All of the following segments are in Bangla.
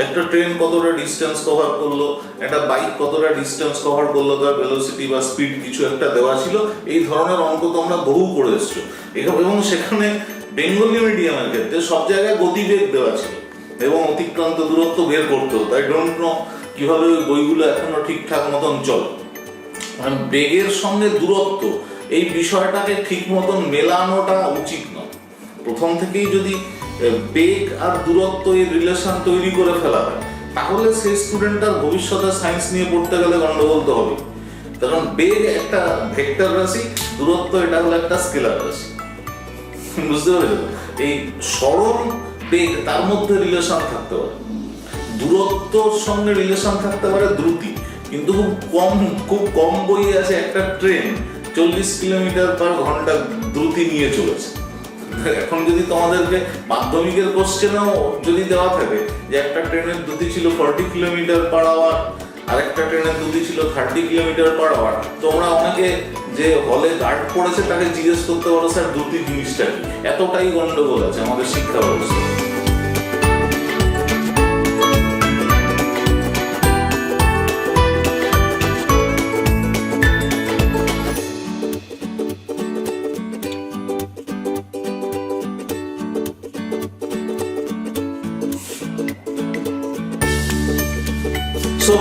একটা ট্রেন কতটা ডিস্টেন্স কভার করলো, একটা বাইক কতটা ডিস্টেন্স কভার করলো, তার ভেলোসিটি বা স্পিড কিছু একটা দেওয়া ছিল। এই ধরনের অঙ্ক তোমরা বহু করে এসছো, এবং সেখানে বেঙ্গলি মিডিয়ামের ক্ষেত্রে সব জায়গায় গতিবেগ দেওয়া ছিল এবং অতিক্রান্ত দূরত্ব বের করতে হতো। আই ডোন্ট নো কিভাবে ওই বইগুলো এখনো ঠিকঠাক মতন চলে। মানে বেগের সঙ্গে দূরত্ব এই বিষয়টাকে ঠিক মতন মেলানোটা উচিত নয়। প্রথম থেকেই যদি বেগ আর দূরত্ব এর রিলেশন তৈরি করে ফেলা হয়, তাহলে সেই স্টুডেন্টটার ভবিষ্যতে সায়েন্স নিয়ে পড়তে গেলে গন্ডগোল তো হবে। কারণ বেগ একটা ভেক্টর রাশি, দূরত্ব এটা হলো একটা স্কেলার রাশি। বুঝতে পেরেছো? এই সরল বেগ তার মধ্যে রিলেশন থাকতে পারে, দূরত্বর সঙ্গে রিলেশন থাকতে পারে দ্রুতি। কিন্তু খুব কম বই আছে একটা ট্রেন 40 কিলোমিটার/ঘন্টা দ্রুতি নিয়ে চলেছে। এখন যদি তোমাদেরকে মাধ্যমিকের কোশ্চেনেও যদি দেওয়া থাকে যে একটা ট্রেনের দ্রুতি ছিল 40 কিলোমিটার/আওয়ার, আরেকটা ট্রেনের দ্রুতি ছিল 30 কিলোমিটার/আওয়ার, তোমরা অনেকে যে হলে গার্ড পড়েছে তাকে জিজ্ঞেস করতে পারো, স্যার দ্রুতি জিনিসটা কি? এতটাই গন্ডগোল আছে আমাদের শিক্ষা ব্যবস্থা। So,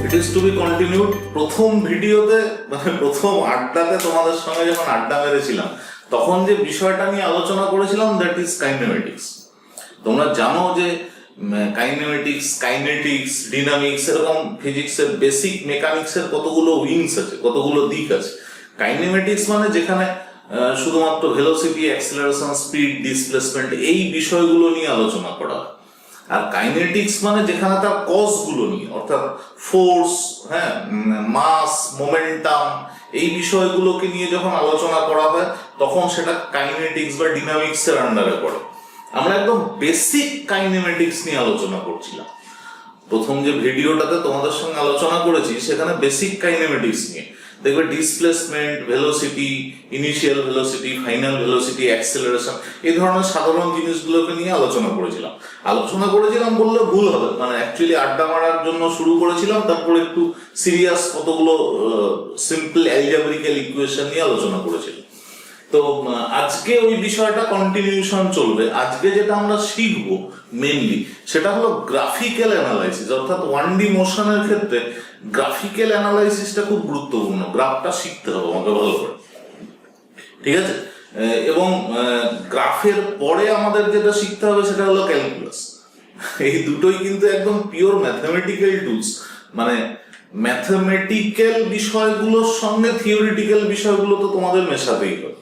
it is to be continued. প্রথম ভিডিওতে মানে প্রথম আড্ডাতে তোমাদের সঙ্গে যখন আড্ডা মেরেছিলাম, তখন যে বিষয়টা নিয়ে আলোচনা করেছিলাম, দ্যাট ইজ কাইনেমেটিক্স। তোমরা জানো যে কাইনেমেটিক্স, কাইনেটিক্স, ডিনামিক্স, এরকম ফিজিক্সের বেসিক মেকানিক্সের কতগুলো উইংস আছে, কতগুলো দিক আছে। কাইনেমেটিক্স মানে যেখানে শুধুমাত্র ভেলোসিটি, অ্যাক্সিলারেশন, স্পিড, ডিসপ্লেসমেন্ট এই বিষয়গুলো নিয়ে আলোচনা করা হয়। আর কাইনেটিক্স মানে যেখানে তার কজগুলো নিয়ে, অর্থাৎ ফোর্স, মাস, মোমেন্টাম, এই বিষয়গুলোকে নিয়ে যখন আলোচনা করা হয় তখন সেটা কাইনেটিক্স বা ডিনামিক্সের আন্ডারে পড়ে। আমরা একদম বেসিক কাইনেমেটিক্স নিয়ে আলোচনা করছিলাম। প্রথম যে ভিডিওটাতে তোমাদের সঙ্গে আলোচনা করেছি সেখানে বেসিক কাইনেমেটিক্স নিয়ে দেখবে displacement, velocity, initial velocity, final velocity, acceleration, এই ধরনের সাধারণ জিনিসগুলোকে নিয়ে আলোচনা করেছিলাম বললে ভুল হবে। মানে অ্যাকচুয়ালি আড্ডা মারার জন্য শুরু করেছিলাম, তারপরে একটু সিরিয়াস কতগুলো সিম্পল অ্যালজেব্রিক্যাল ইকুয়েশন নিয়ে আলোচনা করেছিলাম। তো আজকে ওই বিষয়টা কন্টিনিউশন চলবে। আজকে যেটা আমরা শিখবো মেইনলি সেটা হলো গ্রাফিক্যাল অ্যানালাইসিস, অর্থাৎ 1D মোশনের ক্ষেত্রে গ্রাফিক্যাল অ্যানালাইসিসটা খুব গুরুত্বপূর্ণ। গ্রাফটা শিখতে হবে আমাকে ভালো করে, ঠিক আছে? এবং গ্রাফের পরে আমাদের যেটা শিখতে হবে সেটা হলো ক্যালকুলাস। এই দুটোই কিন্তু একদম পিওর ম্যাথমেটিক্যাল টুলস। মানে ম্যাথমেটিক্যাল বিষয়গুলোর সঙ্গে থিওরিটিক্যাল বিষয়গুলো তো তোমাদের মেশাতেই হবে।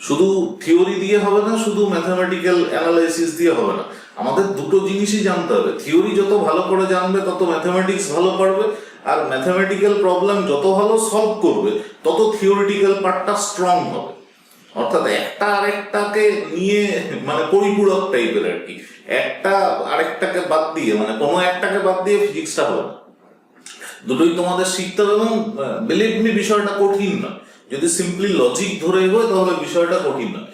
শুধু থিওরি দিয়ে হবে না, শুধু ম্যাথমেটিক্যাল অ্যানালাইসিস দিয়ে হবে না, আমাদের দুটো জিনিসই জানতে হবে। থিওরি যত ভালো করে জানবে তত ম্যাথমেটিক্স ভালো পারবে, আর ম্যাথমেটিক্যাল প্রবলেম যত ভালো সলভ করবে তত থিওরিটিক্যাল পার্টটা স্ট্রং হবে। অর্থাৎ একটা আরেকটাকে নিয়ে মানে পরিপূরক টাইপের আর কি, একটা আরেকটাকে বাদ দিয়ে, মানে কোনো একটাকে বাদ দিয়ে ফিজিক্সটা হবে না। দুটোই তোমাদের শিখতে হবে। এবং বিলিভ মি, বিষয়টা কঠিন নয়। যদি সিম্পলি লজিক ধরে হয় তাহলে বিষয়টা কঠিন নয়।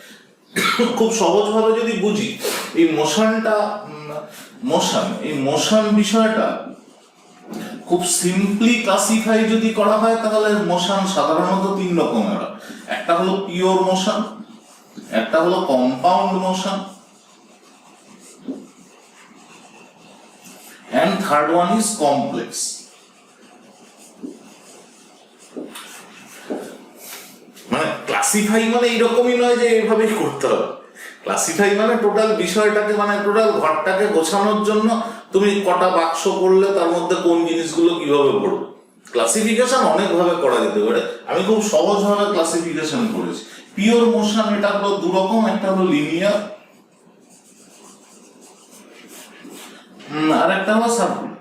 খুব সহজভাবে যদি বুঝি, এই মোশন বিষয়টা খুব সিম্পলি ক্লাসিফাই যদি করা হয় তাহলে মোশন সাধারণত 3 রকমের হয়। একটা হলো পিওর মোশন, একটা হলো compound motion, and third one is complex. মানে ক্লাসিফাই মানে এইরকমই নয় যে এইভাবেই করতে হবে। ক্লাসিফাই মানে টোটাল বিষয়টাকে, মানে টোটাল ঘরটাকে গোছানোর জন্য তুমি কটা বাক্স করলে তার মধ্যে কোন জিনিসগুলো কিভাবে পড়বে। ক্লাসিফিকেশন অনেকভাবে করা যেতে পারে, আমি খুব সহজভাবে ক্লাসিফিকেশন করেছি। পিওর মোশন এটা হলো দু রকম, একটা হলো লিনিয়ার আর একটা হলো সার্কুলার।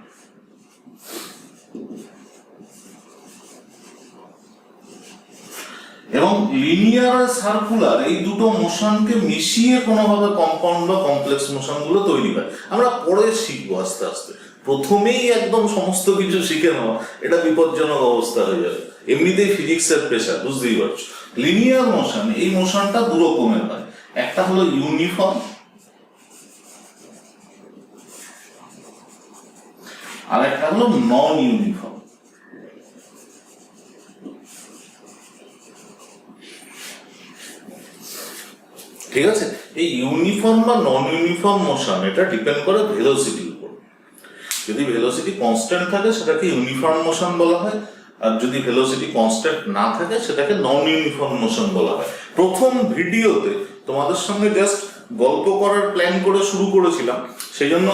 এবং লিনিয়ার আর সার্কুলার এই দুটো মোশনকে মিশিয়ে কোনোভাবে কম্পাউন্ড বা কমপ্লেক্স মোশন গুলো তৈরি হয়। আমরা পরে শিখবো আস্তে আস্তে। প্রথমেই একদম সমস্ত কিছু শিখে নেওয়া এটা বিপজ্জনক অবস্থা হয়ে যাবে। এমনিতেই ফিজিক্সের পেশা, বুঝতেই পারছো। লিনিয়ার মোশন, এই মোশনটা দু রকমের হয়। একটা হলো ইউনিফর্ম আর একটা হলো নন ইউনিফর্ম। ঠিক আছে, এই ইউনিফর্ম বা নন ইউনিফর্ম মোশন এটা ডিপেন্ড করে ভেলোসিটির উপর। যদি ভেলোসিটি কনস্ট্যান্ট থাকে সেটাকে ইউনিফর্ম মোশন বলা হয়, আর যদি ভেলোসিটি কনস্ট্যান্ট না থাকে সেটাকে নন ইউনিফর্ম মোশন বলা হয়। প্রথম ভিডিওতে তোমাদের সঙ্গে জাস্ট গল্প করার প্ল্যান করে শুরু করেছিলাম, সেই জন্য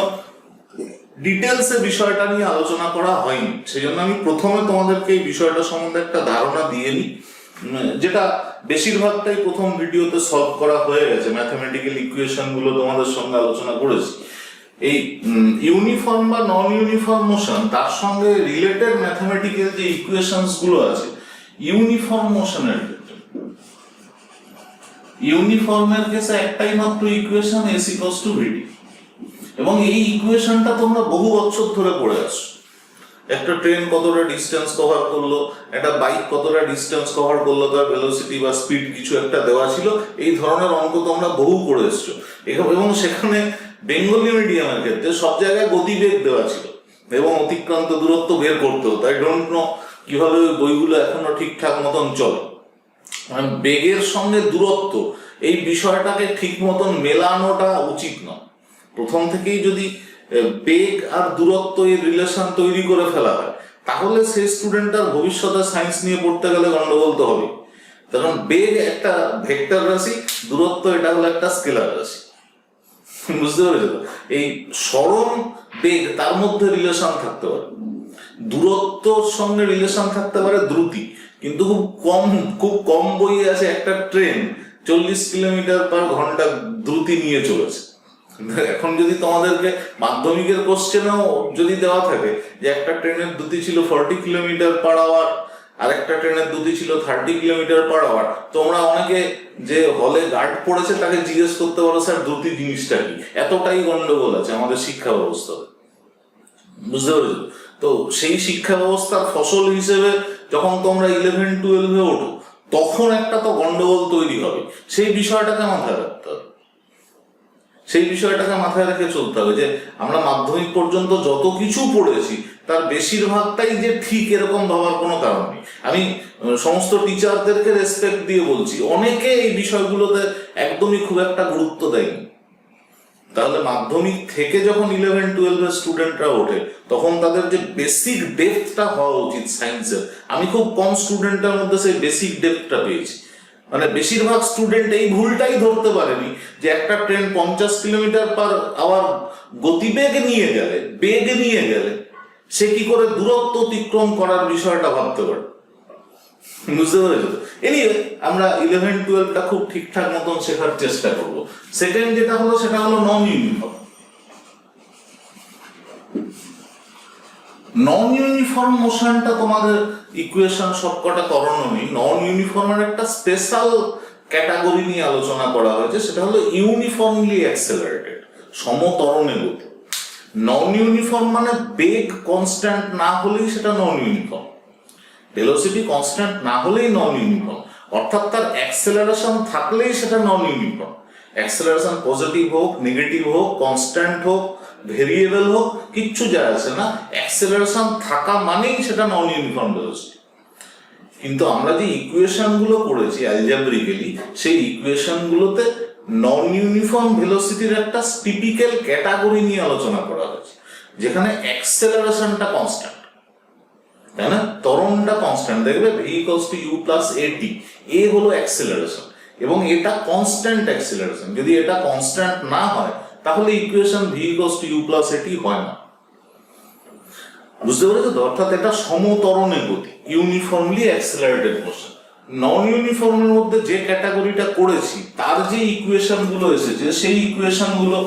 ডিটেলসে বিষয়টা নিয়ে আলোচনা করা হয়নি। সেই জন্য আমি প্রথমে তোমাদেরকে এই বিষয়টা সম্বন্ধে একটা ধারণা দিয়ে নিই, যেটা বেশিরভাগটাই প্রথম ভিডিওতে সলভ করা হয়ে গেছে। ম্যাথমেটিক্যাল ইকুয়েশন গুলো তোমাদের সঙ্গে আলোচনা করেছি। এই ইউনিফর্ম বা নন ইউনিফর্ম মোশন, তার সঙ্গে রিলেটেড ম্যাথমেটিক্যাল যে ইকুয়েশনস গুলো আছে ইউনিফর্ম মোশনের ক্ষেত্রে, ইউনিফর্মের কেসে একটাই মাত্র ইকুয়েশন এস ইকুয়ালস টু ভিডি, এবং এই ইকুয়েশনটা তোমরা বহু বছর ধরে পড়ে আসো। একটা ট্রেন কতটা ডিস্টেন্স কভার করলো, একটা বাইক কতটা ডিস্টেন্স কভার করলো, তার ভেলোসিটি বা স্পিড কিছু একটা দেওয়া ছিল, এই ধরনের অঙ্ক তোমরা বহু করে এসছো। এবং সেখানে বেঙ্গলি মিডিয়ামের ক্ষেত্রে সব জায়গায় গতিবেগ দেওয়া ছিল এবং অতিক্রান্ত দূরত্ব বের করতে হতো। আই ডোন্ট নো কিভাবে বইগুলো এখনো ঠিকঠাক মতন চলে। বেগের সঙ্গে দূরত্ব এই বিষয়টাকে ঠিক মতন মেলানোটা উচিত নয়। প্রথম থেকেই যদি বেগ আর দূরত্ব এর রিলেশন তৈরি করে ফেলা হয়, তাহলে সেই স্টুডেন্টটার ভবিষ্যতে সায়েন্স নিয়ে পড়তে গেলে গন্ডগোল তো হবে। কারণ বেগ একটা ভেক্টর রাশি, দূরত্ব এটা হলো একটা স্কেলার রাশি। বুঝতে পেরেছো তো? এই সরণ বেগ তার মধ্যে রিলেশন থাকতে পারে, দূরত্বর সঙ্গে রিলেশন থাকতে পারে দ্রুতি, কিন্তু খুব কম বইয়ে আছে একটা ট্রেন 40 কিলোমিটার/ঘন্টা দ্রুতি নিয়ে চলেছে। এখন যদি তোমাদেরকে মাধ্যমিকের কোশ্চেনেও যদি দেওয়া থাকে যে একটা ট্রেনের দ্রুতি ছিল 40 কিলোমিটার/আওয়ার আর একটা ট্রেনের দ্রুতি ছিল 30 কিলোমিটার/আওয়ার, তোমরা অনেকে যে হলে গার্ড পড়েছে তাকে জিজ্ঞেস করতে পারো, স্যার দ্রুতি জিনিসটা কি? এতটাই গন্ডগোল আছে আমাদের শিক্ষা ব্যবস্থাতে। বুঝতে পেরেছো? তো সেই শিক্ষা ব্যবস্থার ফসল হিসেবে যখন তোমরা 11-12-এ ওঠো, তখন একটা তো গন্ডগোল তৈরি হবে। সেই বিষয়টাকে মাথায় রাখতে হবে, সেই বিষয়টাকে মাথায় রেখে চলতে হবে যে আমরা মাধ্যমিক পর্যন্ত যত কিছু পড়েছি তার বেশিরভাগটাই যে ঠিক এরকম ভাবার কোনো কারণ নেই। আমি সমস্ত টিচারদেরকে রেসপেক্ট দিয়ে বলছি, অনেকে এই বিষয়গুলোতে একদমই খুব একটা গুরুত্ব দেয়নি। তাহলে মাধ্যমিক থেকে যখন 11-12-এর স্টুডেন্টরা ওঠে, তখন তাদের যে বেসিক ডেপথটা হওয়া উচিত সায়েন্সের, আমি খুব কম স্টুডেন্টের মধ্যে সেই বেসিক ডেপথটা পেয়েছি। মানে বেশিরভাগ স্টুডেন্ট এই ভুলটাই ধরতে পারেনি যে একটা ট্রেন 50 কিলোমিটার/আওয়ার গতিবেগ নিয়ে গেলে, বেগ নিয়ে গেলে সে কি করে দূরত্ব অতিক্রম করার বিষয়টা ভাবতে পারে। বুঝতে পেরেছো? এনিওয়ে, আমরা 11-12টা খুব ঠিকঠাক মতন শেখার চেষ্টা করব। সেকেন্ড যেটা হলো সেটা হলো নন ইউনিফর্ম। নন ইউনিফর্ম মোশনটা তোমাদের ইকুয়েশন সবকটা করানো নেই। নন ইউনিফর্মের একটা স্পেশাল ক্যাটাগরি নিয়ে আলোচনা করা হয়েছে, সেটা হলো ইউনিফর্মলি অ্যাক্সেলারেটেড, সমতরণে গতি। নন ইউনিফর্ম মানে বেগ কনস্ট্যান্ট না হলেই সেটা নন ইউনিফর্ম, ভেলোসিটি কনস্ট্যান্ট না হলেই নন ইউনিফর্ম, অর্থাৎ তার অ্যাক্সেলারেশন থাকলেই সেটা নন ইউনিফর্ম। অ্যাক্সেলারেশন পজিটিভ হোক, নেগেটিভ হোক, কনস্ট্যান্ট হোক, ভেরিয়েবল হোক, কিচ্ছু যায় আসে না, অ্যাক্সেলারেশন থাকা মানেই সেটা নন ইউনিফর্ম ভেলোসিটি। কিন্তু আমরা যে ইকুয়েশন গুলো করেছি অ্যালজেব্রিক্যালি, সেই ইকুয়েশন গুলোতে নন ইউনিফর্ম ভেলোসিটির একটা টিপিক্যাল ক্যাটাগরি নিয়ে আলোচনা করা হয়েছে, যেখানে অ্যাক্সেলারেশনটা কনস্ট্যান্ট, তাই না? ত্বরণটা কনস্ট্যান্ট। দেখবে v = u + at, এ হলো অ্যাক্সেলারেশন এবং এটা কনস্ট্যান্ট অ্যাক্সেলারেশন। যদি এটা কনস্ট্যান্ট না হয় তাহলে ইকুয়েশন v = u + at হয় না। বুঝতে পেরেছো তো? অর্থাৎ এটা সমতরণে গতি, ইউনিফর্মলি অ্যাক্সেলারেটেড মোশন। নন ইউনিফর্মের মধ্যে যে ক্যাটাগরিটা করেছি তার যে ইকুয়েশন গুলো এসেছে, সেই ইকুয়েশন গুলো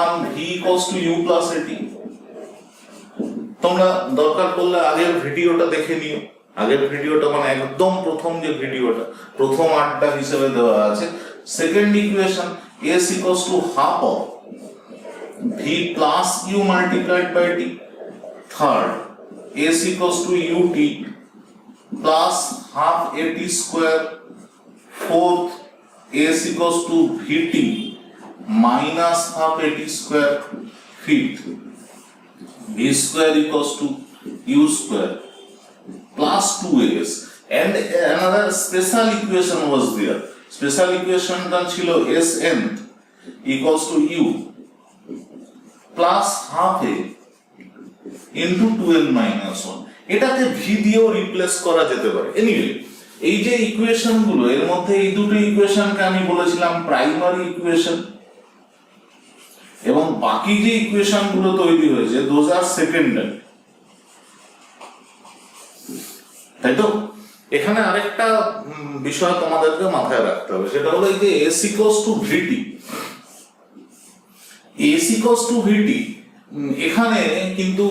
1 v = u + at। তোমরা দরকার পড়লে আগের ভিডিওটা দেখে নিও। আগের ভিডিওটা মানে একদম প্রথম যে ভিডিওটা, প্রথম আড্ডা হিসেবে দেওয়া আছে। Second equation s = half of v + u × t। Third s = ut plus half at²। fourth s = vt minus half at²। fifth v square equals to u square plus 2as, and another special equation was there. Special equation টা ছিল Sn equals to u plus half a into 2n minus 1. এটাকে v দিয়েও রিপ্লেস করা যেতে পারে। এনিওয়ে, এই যে ইকুয়েশন গুলো, এর মধ্যে এই দুটো ইকুয়েশনকে আমি বলেছিলাম প্রাইমারি ইকুয়েশন, এবং বাকি যে ইকুয়েশন গুলো তৈরি হয়েছে দোজ আর সেকেন্ডারি, তাই তো? এখানে আরেকটা বিষয় তোমাদেরকে মাথায় রাখতে হবে, সেটা হলো এই যে s equals to vt, s equals to vt এখানে কিন্তু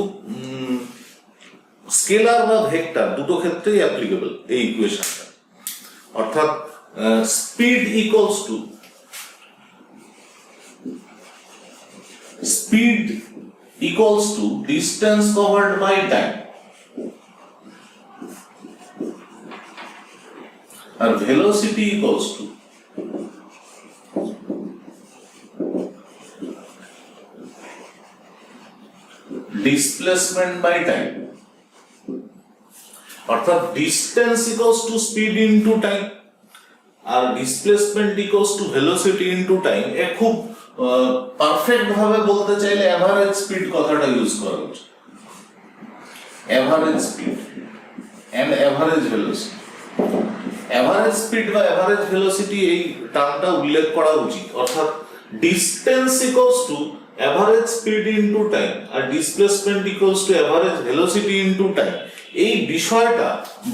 স্কেলার বা ভেক্টর দুটো ক্ষেত্রেই অ্যাপ্লিকেবল এই ইকুয়েশনটা। অর্থাৎ speed equals to distance covered by time, আর velocity equals to displacement by time. অর্থাৎ distance equals to speed into time আর displacement equals to velocity into time. এ খুব পারফেক্ট ভাবে বলতে চাইলে এভারেজ স্পিড কথাটা ইউজ করা উচিত। Average speed and average velocity, average speed বা এভারেজ ভেলোসিটি এই টার্মটা উল্লেখ করা উচিত। অর্থাৎ distance equals to average speed into time আর displacement equals to average velocity into time, এই বিষয়টা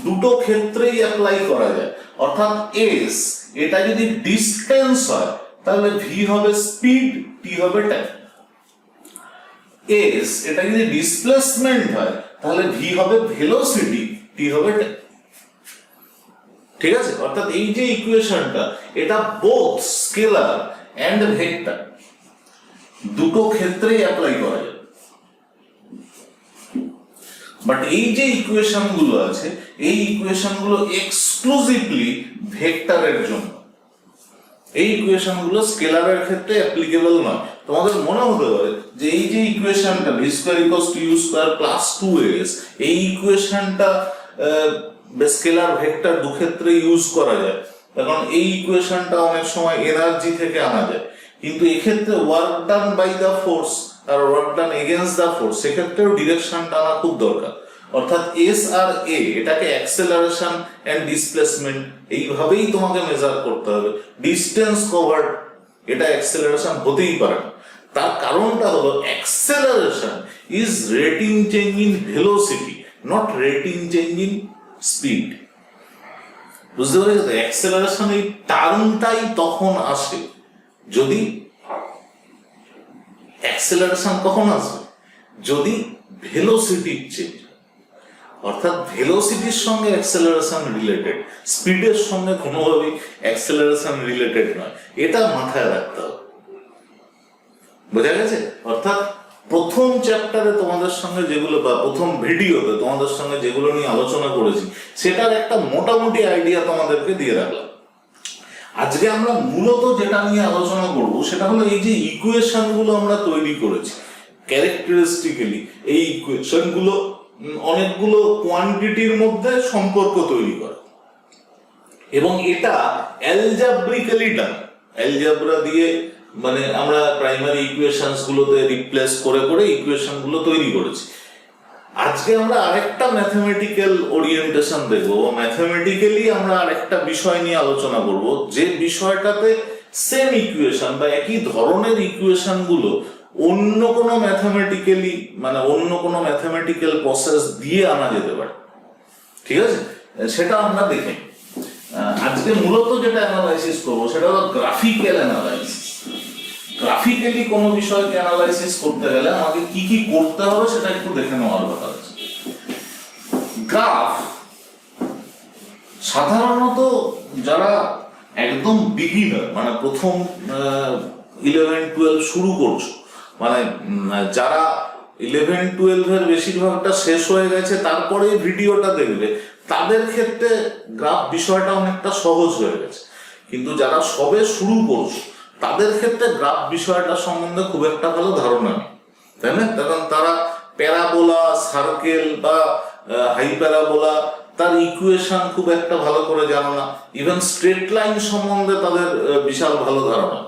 দুটো ক্ষেত্রেই অ্যাপ্লাই করা যায়। অর্থাৎ এস এটা যদি ডিস্টেন্স হয় তাহলে ভি হবে স্পিড, টি হবে টাইম। এস এটা যদি ডিসপ্লেসমেন্ট হয় তাহলে ভি হবে ভেলোসিটি, টি হবে টাইম। ঠিক আছে? অর্থাৎ এই যে ইকুয়েশনটা, এটা বোথ স্কেলার এন্ড ভেক্টর দুটো ক্ষেত্রেই অ্যাপ্লাই করা যায়। বাট এই যে ইকুয়েশন গুলো আছে, এই ইকুয়েশন গুলো এক্সক্লুসিভলি ভেক্টরের জন্য, এই ইকুয়েশন গুলো স্কেলারের ক্ষেত্রে অ্যাপ্লিকেবল নয়। তোমাদের মনে হতে পারে যে এই যে ইকুয়েশনটা v square equals to u square plus 2as, এই ইকুয়েশনটা স্কেলার ভেক্টর দু ক্ষেত্রে ইউজ করা যায়, কারণ এই ইকুয়েশনটা অনেক সময় এনার্জি থেকে আনা যায়। কিন্তু এক্ষেত্রে work done by the force আর work done against the force, সেক্ষেত্রেও ডিরেকশনটা আনা খুব দরকার। অর্থাৎ এস আর এ এটাকে অ্যাক্সেলারেশন এন্ড ডিসপ্লেসমেন্ট এইভাবেই তোমাকে মেজার করতে হবে। ডিস্টেন্স কভার্ড এটা অ্যাক্সেলারেশন হতেই পারে না। তার কারণটা হলো acceleration is rating change in velocity, not rating change in speed. বুঝতে পেরেছো তো? অ্যাক্সেলারেশন এই টার্মটাই তখন আসে যদি অ্যাক্সেলারেশন কখন আসবে, যদি ভেলোসিটি চেঞ্জ। অর্থাৎ ভেলোসিটির সঙ্গে অ্যাক্সেলারেশন রিলেটেড, স্পিডের সঙ্গে কোনোভাবেই অ্যাক্সেলারেশন রিলেটেড নয়। এটা মাথায় রাখতে হবে। বোঝা গেছে? অর্থাৎ প্রথম চ্যাপ্টারে তোমাদের সঙ্গে যেগুলো, বা প্রথম ভিডিওতে তোমাদের সঙ্গে যেগুলো নিয়ে আলোচনা করেছি, সেটার একটা মোটামুটি আইডিয়া তোমাদেরকে দিয়ে রাখলাম। আজকে আমরা মূলত যেটা নিয়ে আলোচনা করব সেটা হলো এই যে ইকুয়েশন গুলো আমরা তৈরি করেছি ক্যারেক্টারিস্টিক্যালি, এই ইকুয়েশন গুলো অনেকগুলো কোয়ান্টিটির মধ্যে সম্পর্ক তৈরি করে, এবং এটা অ্যালজাব্রিক্যালি ডান। অ্যালজাব্রা দিয়ে মানে আমরা প্রাইমারি ইকুয়েশনস গুলোতে রিপ্লেস করে করে ইকুয়েশন গুলো তৈরি করেছি। আজকে আমরা আরেকটা ম্যাথমেটিক্যাল ওরিয়েন্টেশন দেখবো, ম্যাথমেটিক্যালি আমরা আরেকটা বিষয় নিয়ে আলোচনা করব, যে বিষয়টাতে সেম ইকুয়েশন বা একই ধরনের ইকুয়েশন গুলো অন্য কোনো ম্যাথমেটিক্যালি, মানে অন্য কোনো ম্যাথমেটিক্যাল প্রসেস দিয়ে আনা যেতে পারে। ঠিক আছে? সেটা আমরা দেখি। আজকে মূলত যেটা অ্যানালাইসিস করবো সেটা হলো গ্রাফিক্যাল অ্যানালাইসিস। গ্রাফিক্যালি কোনো বিষয়কে অ্যানালাইসিস করতে গেলে আমাকে কি কি করতে হবে সেটা একটু দেখে নেওয়ার কথা আছে। গ্রাফ সাধারণত যারা একদম বিগিনার, মানে প্রথম 11-12 শুরু করছো, মানে যারা 11-12 এর বেশিরভাগটা শেষ হয়ে গেছে তারপরে ভিডিওটা দেখবে, তাদের ক্ষেত্রে গ্রাফ বিষয়টা অনেকটা সহজ হয়ে গেছে। কিন্তু যারা সবে শুরু করছো তাদের ক্ষেত্রে গ্রাফ বিষয়টা সম্বন্ধে খুব একটা ভালো ধারণা নেই, তাই না? কারণ তারা সার্কেল বা হাইপ্যারাবোলা তার ইকুয়েশন খুব একটা ভালো করে জানো না, ইভেন স্ট্রেট লাইন সম্বন্ধে তাদের বিশাল ভালো ধারণা।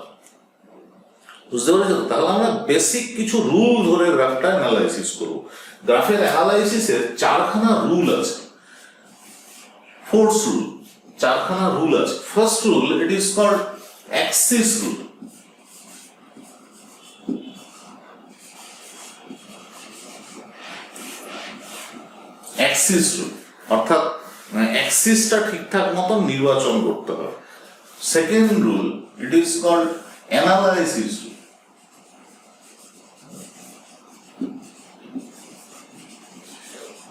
বুঝতে পেরেছো? তাহলে আমরা বেসিক কিছু রুল ধরে গ্রাফটা অ্যানালাইসিস করবো। গ্রাফের অ্যানালাইসিসের 4খানা রুল আছে, ফোর্স রুল, 4খানা রুল আছে। First rule, it is called axis rule. Axis rule অর্থাৎ অ্যাক্সিসটা ঠিকঠাক মতো নির্বাচন করতে হবে। Second rule, it is called analysis rule.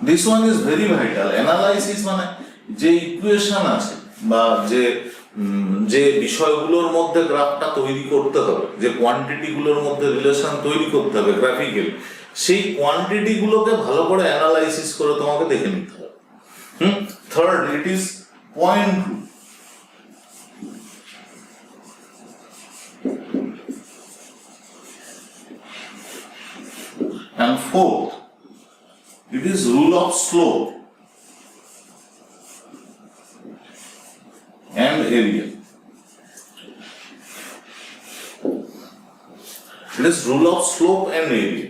This one is very vital. অ্যানালাইসিস মানে যে ইকুয়েশন আছে বা যে বিষয়গুলোর মধ্যে গ্রাফটা তৈরি করতে হবে, যে কোয়ান্টিটি গুলোর মধ্যে রিলেশন তৈরি করতে হবে গ্রাফিক্যাল, সেই কোয়ান্টিটি গুলোকে ভালো করে অ্যানালাইসিস করে তোমাকে দেখে নিতে হবে। Third, it is point rule. And fourth, it is rule of slope and area. It is rule of slope and area.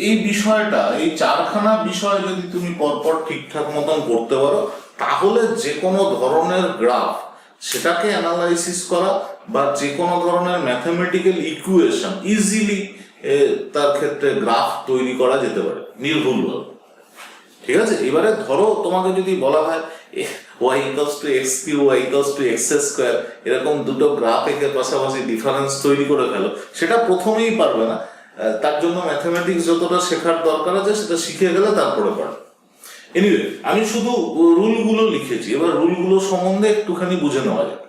এই বিষয়টা, এই 4খানা বিষয় যদি তুমি পরপর ঠিকঠাক মতন করতে পারো, তাহলে যে কোনো ধরনের গ্রাফ সেটাকে অ্যানালাইসিস করা বা যে কোনো ধরনের ম্যাথমেটিক্যাল ইকুয়েশন ইজিলি তার ক্ষেত্রে গ্রাফ তৈরি করা যেতে পারে নির্ভুলভাবে। ঠিক আছে? এবারে ধরো তোমাকে যদি বলা হয় y equals to x cube, y equals to x square, এরকম দুটো গ্রাফ একে পাশাপাশি ডিফারেন্স তৈরি করে ফেলো, সেটা প্রথমেই পারবে না। তার জন্য ম্যাথমেটিক্স যতটা শেখার দরকার আছে সেটা শিখে গেলে তারপরে পারবে। এনিওয়ে, আমি শুধু রুলগুলো লিখেছি, এবার রুলগুলো সম্বন্ধে একটুখানি বুঝে নেওয়া যাক।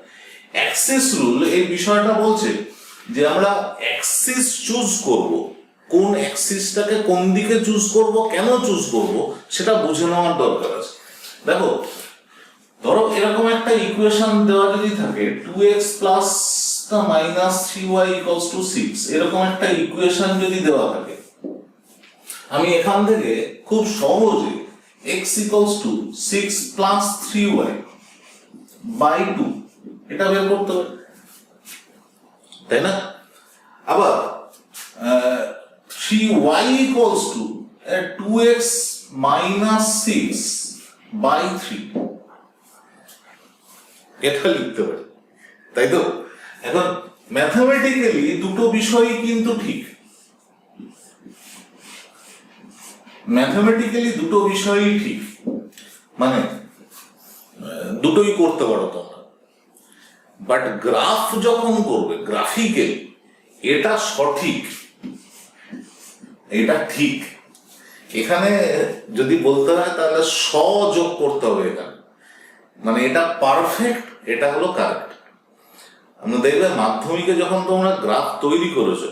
অ্যাক্সিস রুল এই বিষয়টা বলছে যে আমরা অ্যাক্সিস চুজ করব, কোন অ্যাক্সিসটাকে কোন দিকে চুজ করব, কেন চুজ করব, সেটা বুঝে নেওয়ার দরকার আছে। দেখো, ধরো এরকম একটা ইকুয়েশন দেওয়া যদি থাকে 2x plus minus 3y equals to 6, এরকম একটা ইকুয়েশন যদি দেওয়া থাকে, আমি এখান থেকে খুব সহজে x equals to 6 plus 3y by 2 এটা বের করতে পারি, তাই না? আবার 3y equals to 2x minus 6 by 3 এটা লিখতে পারি, তাই তো? এখন ম্যাথমেটিক্যালি দুটো বিষয়ই কিন্তু ঠিক, ম্যাথমেটিক্যালি দুটো বিষয়ই ঠিক, মানে দুটোই করতে পারো তোমরা। বাট গ্রাফ যখন করবে, গ্রাফিক্যাল, এটা সঠিক, এটা ঠিক। এখানে যদি বলতে হয় তাহলে যোগ করতে হবে এখানে, মানে এটা পারফেক্ট, এটা হলো কারেক্ট। আমরা দেখবে মাধ্যমিকে যখন তোমরা গ্রাফ তৈরি করেছো,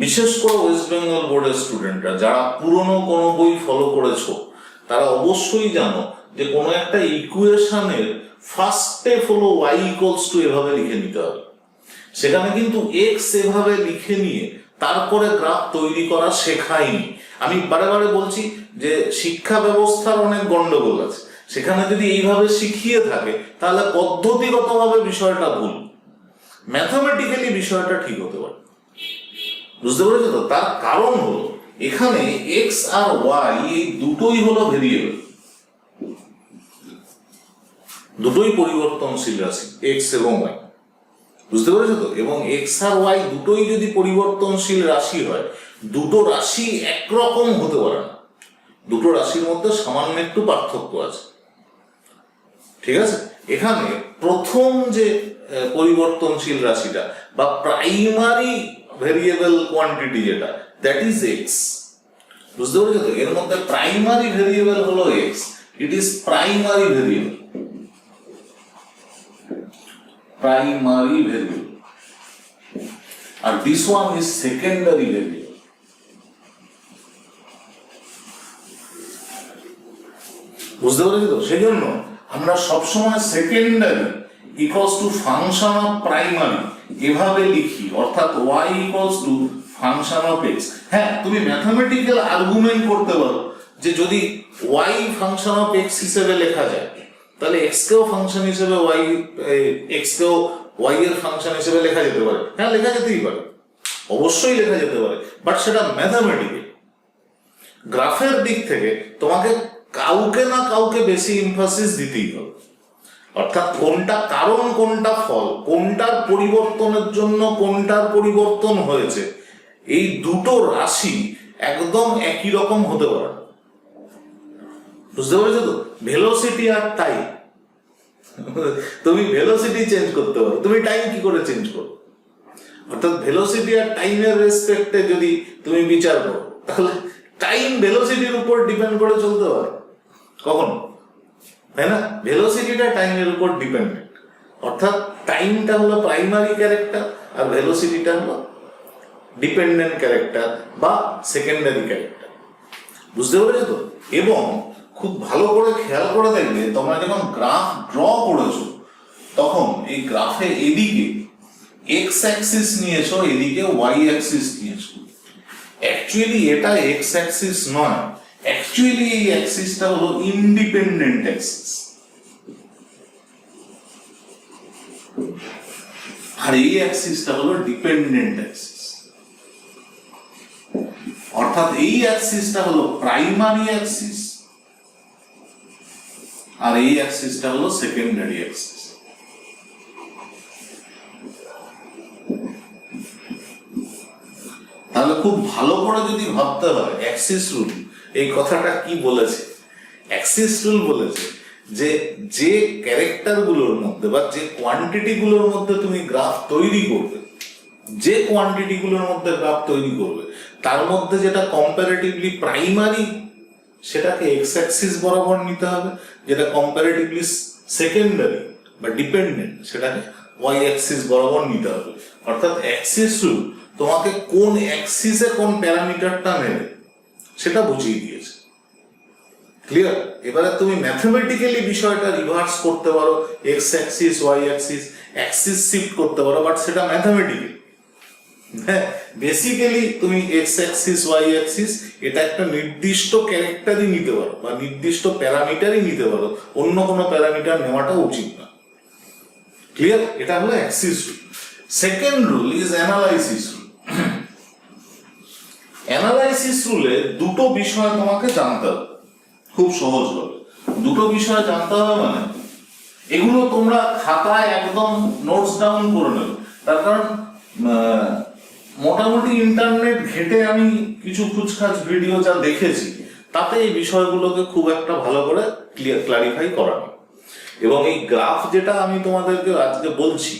বিশেষ করে ওয়েস্ট বেঙ্গল বোর্ডের স্টুডেন্টরা যারা পুরনো কোনো বই ফলো করেছো, তারা অবশ্যই জানো যে কোনো একটা ইকুয়েশনের ফার্স্ট স্টেপ হলো y ইকুয়ালস টু এভাবে লিখে নিতে হবে। সেখানে কিন্তু x এভাবে লিখে নিয়ে তারপরে গ্রাফ তৈরি করা শেখায়নি। আমি বারে বারে বলছি যে শিক্ষা ব্যবস্থার অনেক গন্ডগোল আছে, সেখানে যদি এইভাবে শিখিয়ে থাকে তাহলে পদ্ধতিগতভাবে বিষয়টা ভুল, ম্যাথমেটিক্যালি বিষয়টা ঠিক হতে পারে। বুঝতে পেরেছো তো? তার কারণ হলো এখানে x আর y এই দুটোই হলো ভেরিয়েবল, দুটোই পরিবর্তনশীল রাশি x এবং y। বুঝতে পেরেছো তো? এবং x আর y দুটোই যদি পরিবর্তনশীল রাশি হয়, দুটো রাশি একরকম হতে পারে না, দুটো রাশির মধ্যে সামান্য একটু পার্থক্য আছে। ঠিক আছে? এখানে প্রথম যে পরিবর্তনশীল রাশিটা বা প্রাইমারি ভেরিয়েবল কোয়ান্টিটি যেটা, দ্যাট ইজ এক্স। বুঝতে পেরেছো তো? এর মধ্যে প্রাইমারি ভেরিয়েবল হলো x, it is primary variable, primary variable, আর this one is secondary variable. বুঝতে পেরেছো তো? সেই জন্য আমরা সবসময় secondary equals to function of primary এভাবে লিখি, অর্থাৎ y equals to function of x. হ্যাঁ, তুমি ম্যাথমেটিক্যাল আর্গুমেন্ট করতে পারো যে যদি ওয়াই ফাংশন অফ এক্স হিসেবে লেখা যায়, তাহলে এক্স কেও ফাংশন হিসেবে ওয়াই, এক্স কেও ওয়াই এর ফাংশন হিসেবে লেখা যেতে পারে। হ্যাঁ, লেখা যেতেই পারে, অবশ্যই লেখা যেতে পারে, বাট সেটা ম্যাথমেটিক্যাল। গ্রাফের দিক থেকে তোমাকে কাউকে না কাউকে বেশি ইমফাসিস দিতেই হবে, অর্থাৎ কোনটা কারণ কোনটা ফল, কোনটার পরিবর্তনের জন্য কোনটার পরিবর্তন হয়েছে, এই দুটো রাশি একদম একই রকম হতে পারে। বুঝতে পেরেছো তো? ভেলোসিটি আর টাইম, তুমি ভেলোসিটি চেঞ্জ করতে পারো, তুমি টাইম কি করে চেঞ্জ করো? অর্থাৎ ভেলোসিটি আর টাইমের রেসপেক্টে যদি তুমি বিচার করো, তাহলে টাইম ভেলোসিটির উপর ডিপেন্ড করে চলতে পারে কখনো, তাই না? ভেলোসিটিটা টাইমের উপর ডিপেন্ডেন্ট, অর্থাৎ টাইমটা হলো প্রাইমারি ক্যারেক্টার আর ভেলোসিটিটা হলো ডিপেন্ডেন্ট ক্যারেক্টার বা সেকেন্ডারি ক্যারেক্টার। বুঝতে পেরেছো তো? এবং খুব ভালো করে খেয়াল করে দেখবে, তোমরা যখন গ্রাফ ড্র করেছো তখন এই গ্রাফে এদিকে এক্স অ্যাক্সিস নিয়েছো, এদিকে ওয়াই অ্যাক্সিস নিয়েছো। অ্যাকচুয়ালি এটা এক্স অ্যাক্সিস নয়, অ্যাকচুয়ালি এই অ্যাক্সিসটা হলো ইন্ডিপেন্ডেন্ট অ্যাক্সিস, আর এই অ্যাক্সিসটা হলো ডিপেন্ডেন্ট অ্যাক্সিস। অর্থাৎ এই অ্যাক্সিসটা হলো প্রাইমারি অ্যাক্সিস আর এই অ্যাক্সিসটা হলো সেকেন্ডারি অ্যাক্সিস। তাহলে খুব ভালো করে যদি ভাবতে হয়, অ্যাক্সিস রুল এই কথাটা কি বলেছে? অ্যাক্সিস রুল বলেছে যে যে ক্যারেক্টার গুলোর মধ্যে বা যে কোয়ান্টিটি গুলোর মধ্যে তুমি গ্রাফ তৈরি করবে, যে কোয়ান্টিটি গুলোর মধ্যে গ্রাফ তৈরি করবে, তার মধ্যে যেটা কম্পারেটিভলি প্রাইমারি সেটাকে এক্স অ্যাক্সিস বরাবর নিতে হবে, যেটা কম্পারেটিভলি সেকেন্ডারি বা ডিপেন্ডেন্ট সেটাকে ওয়াই অ্যাক্সিস বরাবর নিতে হবে। অর্থাৎ অ্যাক্সিস রুল তোমাকে কোন অ্যাক্সিসে কোন প্যারামিটারটা নেবে সেটা বুঝিয়ে দিয়েছে। ক্লিয়ার? এবারে তুমি ম্যাথমেটিক্যালি বিষয়টা রিভার্স করতে পারো, x axis y axis, axis shift করতে পারো, বাট সেটা ম্যাথমেটিক্যালি। হ্যাঁ, বেসিক্যালি তুমি এক্স অ্যাক্সিস ওয়াই অ্যাক্সিস এটা একটা নির্দিষ্ট ক্যারেক্টারই নিতে পারো বা নির্দিষ্ট প্যারামিটারই নিতে পারো, অন্য কোনো প্যারামিটার নেওয়াটা উচিত না। ক্লিয়ার? এটা হলো axis rule. Second rule is analysis rule. Analysis রুলে দুটো বিষয় তোমাকে জানতে হবে, খুব সহজ হবে। দুটো বিষয় জানতে হবে মানে এগুলো তোমরা খাতায় একদম নোটস ডাউন করে নেবে, তার কারণ মোটামুটি ইন্টারনেট ঘেটে আমি কিছু খুচখাচ ভিডিও যা দেখেছি তাতে এই বিষয়গুলোকে খুব একটা ভালো করে ক্লারিফাই করা নেই। এবং এই গ্রাফ যেটা আমি তোমাদেরকে আজকে বলছি,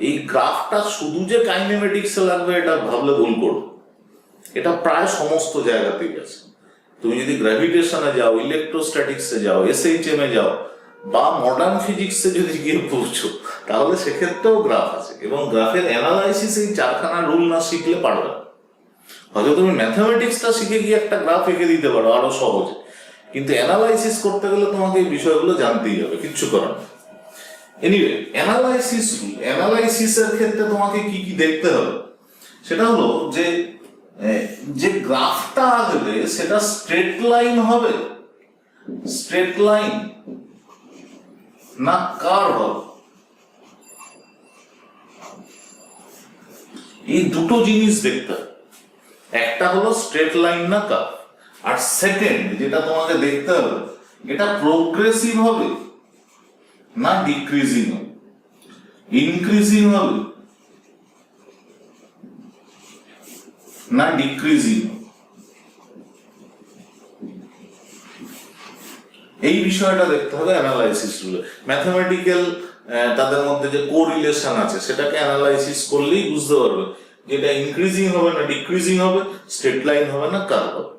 এই গ্রাফটা শুধু যে কাইনেমেটিক্সে লাগবে এটা ভাবলে ভুল করো। এটা প্রায় সমস্ত জায়গাতেই আছে। তুমি যদি গ্র্যাভিটেশনে যাও, ইলেকট্রোস্ট্যাটিক্সে যাও, এসএইচএম এ যাও বা মডার্ন ফিজিক্সে যদি গিয়ে পৌঁছো, তাহলে সেক্ষেত্রেও গ্রাফ আছে। এবং গ্রাফের অ্যানালাইসিস এই চারখানা রুল না শিখলে পারবে না। হয়তো তুমি ম্যাথমেটিক্সটা শিখে গিয়ে একটা গ্রাফ এঁকে দিতে পারো আরো সহজে, কিন্তু অ্যানালাইসিস করতে গেলে তোমাকে এই বিষয়গুলো জানতেই হবে, কিচ্ছু করার নেই। এনিওয়ে, অ্যানালাইসিস রুল, অ্যানালাইসিসের ক্ষেত্রে তোমাকে কি কি দেখতে হবে সেটা হলো যে যে গ্রাফটা আসবে সেটা স্ট্রেট লাইন হবে, স্ট্রেট লাইন না কার্ভ হবে। এই দুটো জিনিস দেখতে হবে, একটা হলো স্ট্রেট লাইন না কার্ভ, আর সেকেন্ড যেটা তোমাকে দেখতে হবে এটা প্রোগ্রেসিভ হবে না ডিক্রিজিং হবে, ইনক্রিজিং হবে না ডিক্রিজিং হবে। এই বিষয়টা দেখতে হবে অ্যানালাইসিস রুলে। ম্যাথমেটিক্যাল তাদের মধ্যে যে কোরিলেশন আছে সেটাকে অ্যানালাইসিস করলেই বুঝতে পারবে যে এটা ইনক্রিজিং হবে না ডিক্রিজিং হবে, স্ট্রেট লাইন হবে না কার্ভ হবে।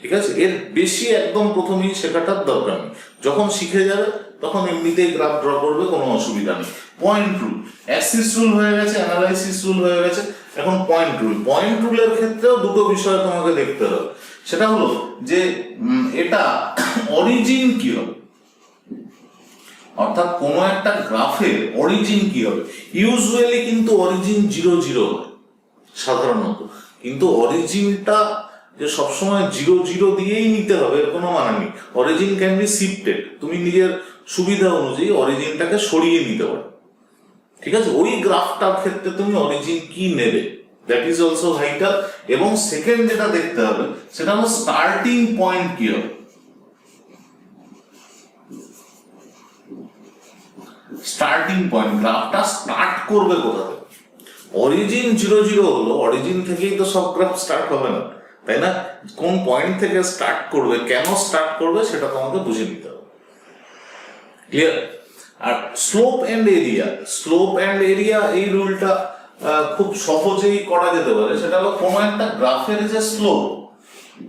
ঠিক আছে? এর বেশি একদম প্রথমেই শেখাটার দরকার নেই, যখন শিখে যাবে তখন এমনিতেই গ্রাফ ড্র করবে, কোনো অসুবিধা নেই। পয়েন্ট রুল, অ্যাক্সিস রুল হয়ে গেছে, অ্যানালাইসিস রুল হয়ে গেছে, এখন পয়েন্ট রুল। পয়েন্ট রুলের ক্ষেত্রেও দুটো বিষয় তোমাকে দেখতে হবে, সেটা হলো যে এটা অরিজিন কি হবে, অর্থাৎ কোনো একটা গ্রাফের অরিজিন কি হবে। ইউজুয়ালি কিন্তু অরিজিন 0 0 হয় সাধারণত, কিন্তু অরিজিনটা যে সবসময় 0 0 দিয়েই নিতে হবে এর কোনো মানে নেই। অরিজিন ক্যান বি শিফটেড, তুমি নিজের সুবিধা অনুযায়ী অরিজিনটাকে সরিয়ে নিতে পারো, ঠিক আছে? ওই গ্রাফটার ক্ষেত্রে তুমি অরিজিন কি নেবে, দ্যাট ইজ অলসো ভাইটাল। এবং সেকেন্ড যেটা দেখতে হবে সেটা হলো স্টার্টিং পয়েন্ট কি হবে। স্টার্টিং পয়েন্ট, গ্রাফটা স্টার্ট করবে কোথা থেকে? অরিজিন 0 0 হলো, অরিজিন থেকেই তো সব গ্রাফ স্টার্ট হবে না, তাই না? কোন পয়েন্ট থেকে স্টার্ট করবে, কেন স্টার্ট করবে সেটা তোমাকে বুঝে নিতে হবে। ক্লিয়ার? আর slope and area, slope and area এই রুলটা খুব সহজেই করা যেতে পারে। সেটা হলো কোনো একটা গ্রাফের যে স্লোপ,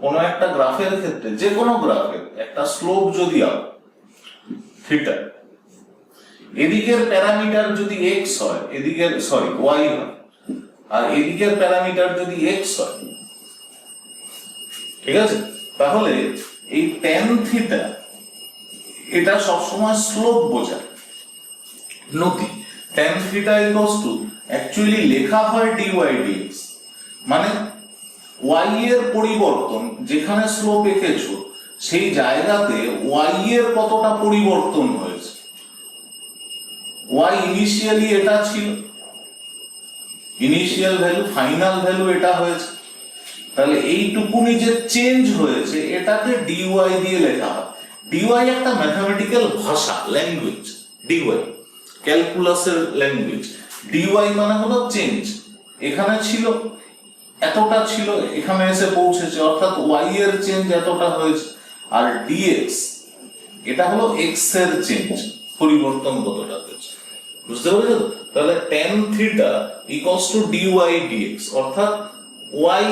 কোনো একটা গ্রাফের ক্ষেত্রে, যে কোনো গ্রাফের একটা স্লোপ যদি থিটা, এদিকের প্যারামিটার যদি এক্স হয়, এদিকের ওয়াই হয়, আর এদিকের প্যারামিটার যদি এক্স হয়, ঠিক আছে? তাহলে এই ট্যান থিটা এটা সবসময় স্লোপ বোঝায়, নতি। Tan theta equals two, actually লেখা হয় ডিওয়াই ডিএক্স, মানে ওয়াই এর পরিবর্তন, যেখানে স্লোপ এঁকেছো সেই জায়গাতে ওয়াই এর কতটা পরিবর্তন হয়েছে। ওয়াই ইনিশিয়ালি এটা ছিল, ইনিশিয়াল ভ্যালু, ফাইনাল ভ্যালু এটা হয়েছে, তাহলে এইটুকুনি যে চেঞ্জ হয়েছে এটাকে ডিওয়াই দিয়ে লেখা হয়। ডিওয়াই একটা ম্যাথমেটিক্যাল ভাষা, ল্যাঙ্গুয়েজ, ডিওয়াই ক্যালকুলাসের ল্যাঙ্গুয়েজ। ডিওয়াই মানে হলো চেঞ্জ, এখানে ছিল এতটা ছিল, এখানে এসে পৌঁছেছে, অর্থাৎ ওয়াই এর চেঞ্জ এতটা হয়েছে। আর ডিএক্স এটা হলো এক্স এর চেঞ্জ, পরিবর্তন কতটা হয়েছে, বুঝতে পেরেছো? তাহলে tan theta equals to dy dx, অর্থাৎ ওয়াই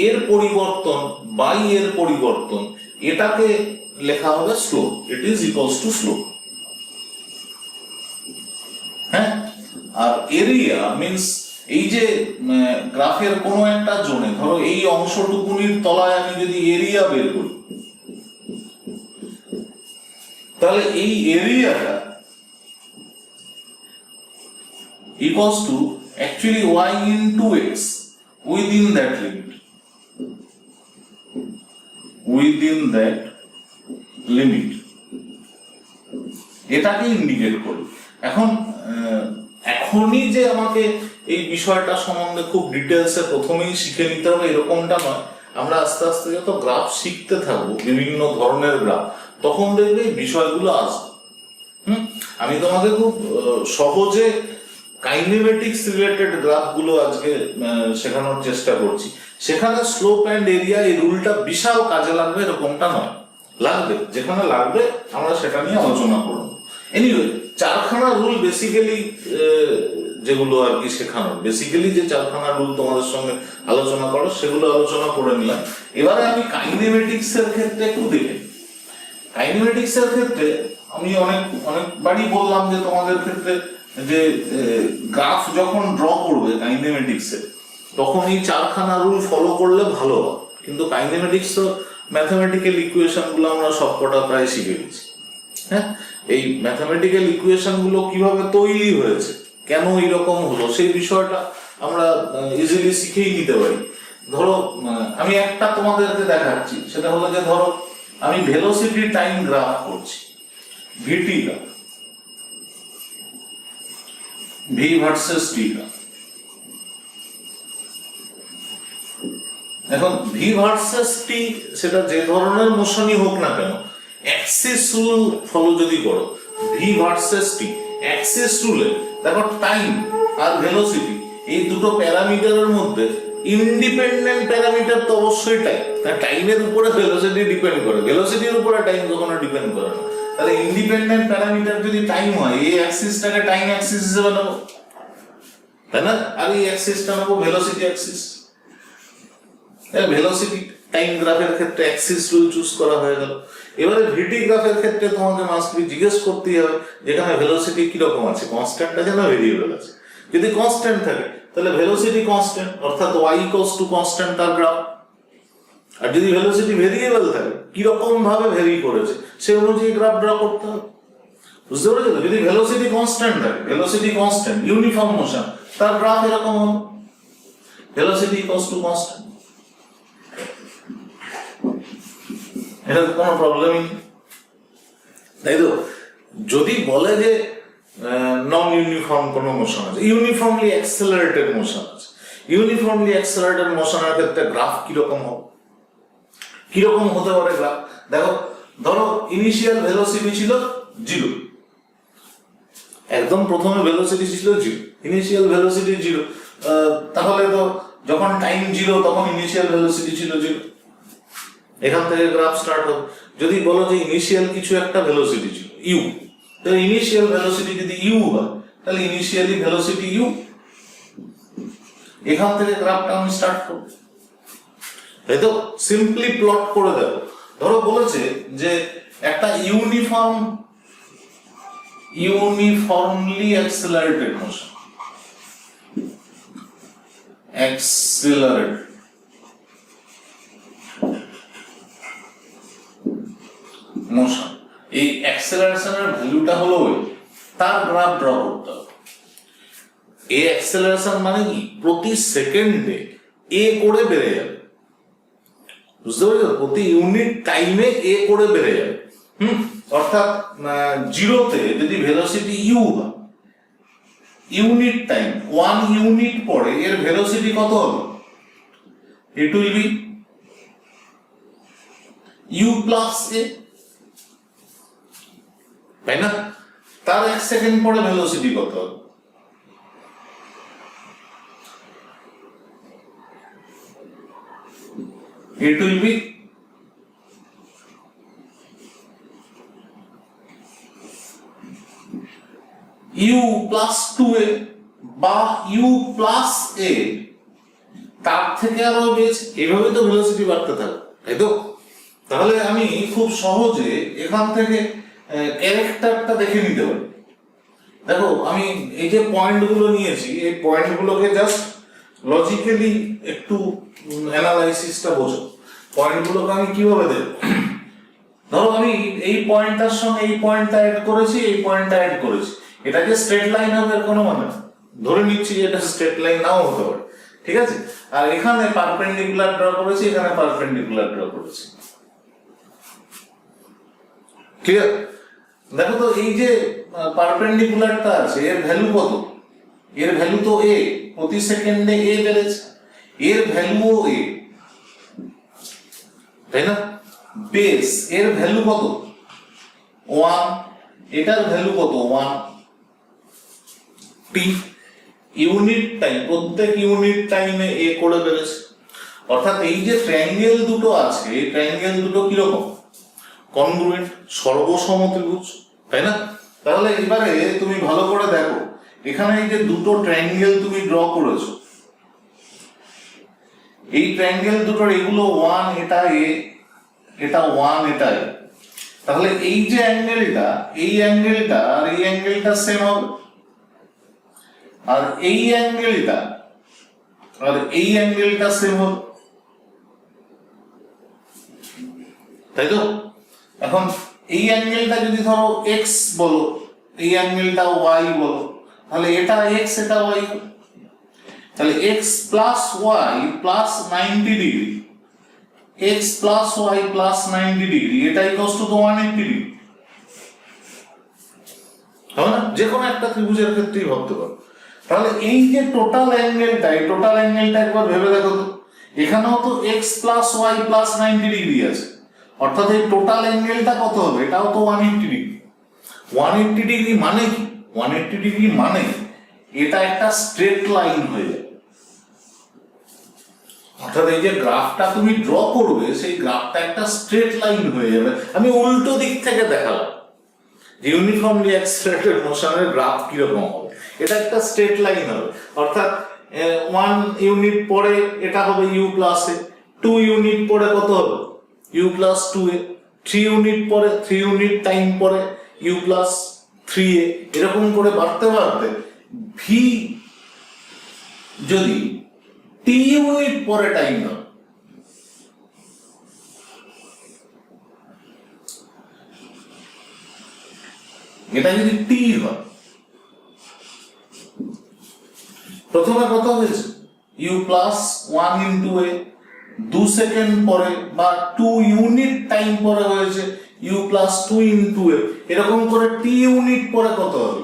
এর পরিবর্তন বাই এর পরিবর্তন, এটাকে লেখা হবে slope, it is equals to slope. হ্যাঁ, আর এরিয়া মিন্স এই যে গ্রাফের কোনো একটা জোনে, ধরো এই অংশটুকুনির তলায় আমি যদি এরিয়া বের করি, তাহলে এই এরিয়াটা equals to actually y into x within that limit, within that limit, এটাকে ইন্ডিকেট করি। এখন এখনই যে আমাকে এই বিষয়টা সম্বন্ধে খুব ডিটেলসে প্রথমেই শিখে নিতে হবে এরকমটা নয়, আমরা আস্তে আস্তে যত গ্রাফ শিখতে থাকবো, বিভিন্ন ধরনের গ্রাফ, তখন দেখবে এই বিষয়গুলো আসবে। আমি তোমাকে খুব সহজে কাইনেমেটিক্স রিলেটেড গ্রাফগুলো আজকে শেখানোর চেষ্টা করছি। সেখানে স্লোপ অ্যান্ড এরিয়া এই রুলটা বিশাল কাজে লাগবে এরকমটা নয়, লাগবে, যেখানে লাগবে আমরা সেটা নিয়ে আলোচনা করব। এনিওয়ে, চারখানা রুল বেসিক্যালি যেগুলো আর কি শেখানো, বেসিক্যালি যে চারখানা রুল তোমাদের সঙ্গে আলোচনা করো সেগুলো আলোচনা করে নিলাম। এবারে আমি কাইনেমেটিক্স এর ক্ষেত্রে একটু দেখি। কাইনেমেটিক্স এর ক্ষেত্রে আমি অনেকবারই বললাম যে তোমাদের ক্ষেত্রে যে গ্রাফ যখন ড্র করবে কাইনেমেটিক্সে, তখন এই চারখানা রুল ফলো করলে ভালো হয়। কিন্তু কাইনেমেটিক্স তো ম্যাথমেটিক্যাল ইকুয়েশন গুলো আমরা সবকটা প্রায় শিখে গেছি। হ্যাঁ, এই ম্যাথমেটিক্যাল ইকুয়েশন গুলো কিভাবে তৈরি হয়েছে, কেন এরকম হলো, সেই বিষয়টা আমরা ইজিলি শিখেই নিতে পারি। ধরো আমি একটা তোমাদেরকে দেখাচ্ছি, সেটা হলো যে ধরো আমি ভেলোসিটি টাইম গ্রাফ করছি, VT graph, V versus T graph. এখন ভি ভার্সেস টি, সেটা যে ধরনের মোশনই হোক না কেন, অ্যাক্সিস রুল ফলো যদি করো, ভি ভার্সেস টি অ্যাক্সিস রুলে দেখো টাইম আর ভেলোসিটি এই দুটো প্যারামিটারের মধ্যে ইন্ডিপেন্ডেন্ট প্যারামিটার তো অবশ্যই টাইম, তার টাইমের উপরে ভেলোসিটি ডিপেন্ড করে, ভেলোসিটির উপরে টাইম কখনো ডিপেন্ড করে না। তাহলে ইন্ডিপেন্ডেন্ট প্যারামিটার যদি টাইম হয়, এই অ্যাক্সিসটাকে টাইম অ্যাক্সিস হিসেবে নেবো, তাই না? আর এই অ্যাক্সিসটা নেবো ভেলোসিটি অ্যাক্সিস। ভেলোসিটি টাইম গ্রাফের ক্ষেত্রে অ্যাক্সিস রুল চুজ করা হয়ে গেল। এবারে ভিটি গ্রাফের ক্ষেত্রে তোমাকে মাস্টবি জিজ্ঞেস করতেই হবে যেখানে ভেলোসিটি কিরকম আছে, কনস্ট্যান্ট আছে না ভেরিয়েবল আছে। যদি কনস্ট্যান্ট থাকে তাহলে ভেলোসিটি কনস্ট্যান্ট, অর্থাৎ y ইকুয়ালস টু কনস্ট্যান্ট তার গ্রাফ। আর যদি ভেলোসিটি ভেরিয়েবল থাকে, কিরকম ভাবে ভেরি করেছে সে অনুযায়ী গ্রাফ ড্র করতে হবে, বুঝতে পেরেছো? যদি ভেলোসিটি কনস্ট্যান্ট থাকে, ভেলোসিটি কনস্ট্যান্ট ইউনিফর্ম মোশন, তার গ্রাফ এরকম হবে, ভেলোসিটি ইকুয়ালস টু কনস্ট্যান্ট। এটা তো কোনো প্রবলেমই নেই, তাই তো? যদি বলে যে নন ইউনিফর্ম কোনো মোশন আছে, ইউনিফর্মলি অ্যাক্সেলারেটেড মোশন আছে, ইউনিফর্মলি অ্যাক্সেলারেটেড মোশনের ক্ষেত্রে গ্রাফ কিরকম হবে, কিরকম হতে পারে গ্রাফ? দেখো, ধরো ইনিশিয়াল ভেলোসিটি ছিল 0, একদম প্রথমে ভেলোসিটি ছিল 0, ইনিশিয়াল ভেলোসিটি 0, তাহলে তো যখন টাইম 0 তখন ইনিশিয়াল ভেলোসিটি ছিল 0, এখান থেকে গ্রাফ স্টার্ট হবে। যদি বলো যে ইনিশিয়াল কিছু একটা ভেলোসিটি ছিল u, তাহলে ইনিশিয়াল ভেলোসিটি যদি u হয় তাহলে ইনিশিয়ালি ভেলোসিটি u, এখান থেকে গ্রাফটা আমি স্টার্ট করব, তাই তো? সিম্পলি প্লট করে দেব। ধরো বলেছে যে একটা uniformly accelerated motion, accelerated motion, এই অ্যাক্সেলারেশনের ভ্যালুটা হলো ওই, তার গ্রাফ ড্র করতে হবে। এই অ্যাক্সেলারেশন মানে কি? প্রতি সেকেন্ডে a করে বেড়ে যাবে, বুঝতে পারছো? প্রতি ইউনিট টাইমে a করে বেড়ে যাবে। অর্থাৎ 0-তে যদি ভেলোসিটি u হয়, ইউনিট টাইম 1 ইউনিট পরে এর ভেলোসিটি কত হবে? it will be u plus a, তাই না? তার 1 সেকেন্ড পরে ভেলোসিটি কত হবে? it will be u plus 2a বা u plus a, তার থেকে আরো বেশি, এইভাবে তো ভেলোসিটি বাড়তে থাকে, তাই তো? তাহলে আমি খুব সহজে এখান থেকে ক্যারেক্টারটা দেখে নিতে পারি। দেখো, আমি এই যে পয়েন্টগুলো নিয়েছি, এই পয়েন্টগুলোকে জাস্ট লজিক্যালি একটু অ্যানালাইসিসটা বোঝো। পয়েন্টগুলোকে আমি কিভাবে দেব? ধরো আমি এই পয়েন্টটার সঙ্গে এই পয়েন্টটা অ্যাড করেছি, এই পয়েন্টটা অ্যাড করেছি, এটাকে স্ট্রেট লাইন হবে এর কোনো মানে না। ধরে নিচ্ছি যে এটা স্ট্রেট লাইন নাও হতে পারে, ঠিক আছে? আর এখানে পারপেন্ডিকুলার ড্র করেছি, এখানে পারপেন্ডিকুলার ড্র করেছি, ক্লিয়ার? দেখো তো, এই যে পারপেন্ডিকুলারটা আছে এর ভ্যালু কত? এর ভ্যালু তো a, প্রতি সেকেন্ডে a বেড়েছে, এর ভ্যালুও a, তাই না? বেস এর ভ্যালু কত? 1, এটার ভ্যালু কত? 1 t, ইউনিট টাইম, প্রত্যেক ইউনিট টাইমে a করে বেড়েছে। অর্থাৎ এই যে ট্রায়াঙ্গেল দুটো আছে, এই ট্রায়াঙ্গেল দুটো কিরকম? কনগ্রুয়েন্ট, সর্বসমত্রিভুজ, তাই না? তাহলে এবারে তুমি ভালো করে দেখো, এখানে এই যে দুটো ট্রায়াঙ্গেল তুমি ড্র করেছো, এই ট্রায়াঙ্গেল দুটোর এগুলো 1, এটা a, এটা 1, এটা a, তাহলে এই যে অ্যাঙ্গেলটা, এই অ্যাঙ্গেলটা আর এই অ্যাঙ্গেলটা সেম হবে, আর এই অ্যাঙ্গেলটা আর এই অ্যাঙ্গেলটা সেম হবে, তাই তো? এখন এই অ্যাঙ্গেলটা যদি ধরো x বলো, এই অ্যাঙ্গেলটা y বলো, তাহলে এটা x, এটা y, তাহলে x plus y plus 90 degree, x plus y plus 90 degree, এটা ইকুয়ালস টু 180 ডিগ্রি, হবে না? যে কোনো একটা ত্রিভুজের ক্ষেত্রেই ভাবতে পারো। তাহলে এই যে টোটাল অ্যাঙ্গেলটা, এই টোটাল অ্যাঙ্গেলটা একবার ভেবে দেখো তো, এখানেও তো x plus y plus 90 degree আছে, অর্থাৎ এই টোটাল অ্যাঙ্গেলটা কত হবে? এটাও তো 180 ডিগ্রি। 180 ডিগ্রি মানে কি? 180 ডিগ্রি মানে এটা একটা স্ট্রেট লাইন হয়ে যাবে। অর্থাৎ এই যে গ্রাফটা তুমি ড্র করবে, সেই গ্রাফটা একটা স্ট্রেট লাইন হয়ে যাবে। আমি উল্টো দিক থেকে দেখালাম যে ইউনিফর্মলি অ্যাক্সেলারেটেড মোশনের গ্রাফ কিরকম হবে। এটা একটা স্ট্রেট লাইন হবে, অর্থাৎ 1 ইউনিট পরে এটা হবে u প্লাস a, 2 ইউনিট পরে কত হবে? u প্লাস 2a, 3 ইউনিট পরে, 3 ইউনিট টাইম পরে u প্লাস 3a, এরকম করে বাড়তে বাড়তে v যদি t ইউনিট পরে টাইম হয়, এটা যদি t হয়, প্রথমে কত হয়েছে? u plus 1 into a, 2 second পরে বা 2 ইউনিট টাইম পরে হয়েছে u প্লাস 2 ইন্টু a, এরকম করে t ইউনিট পরে কত হবে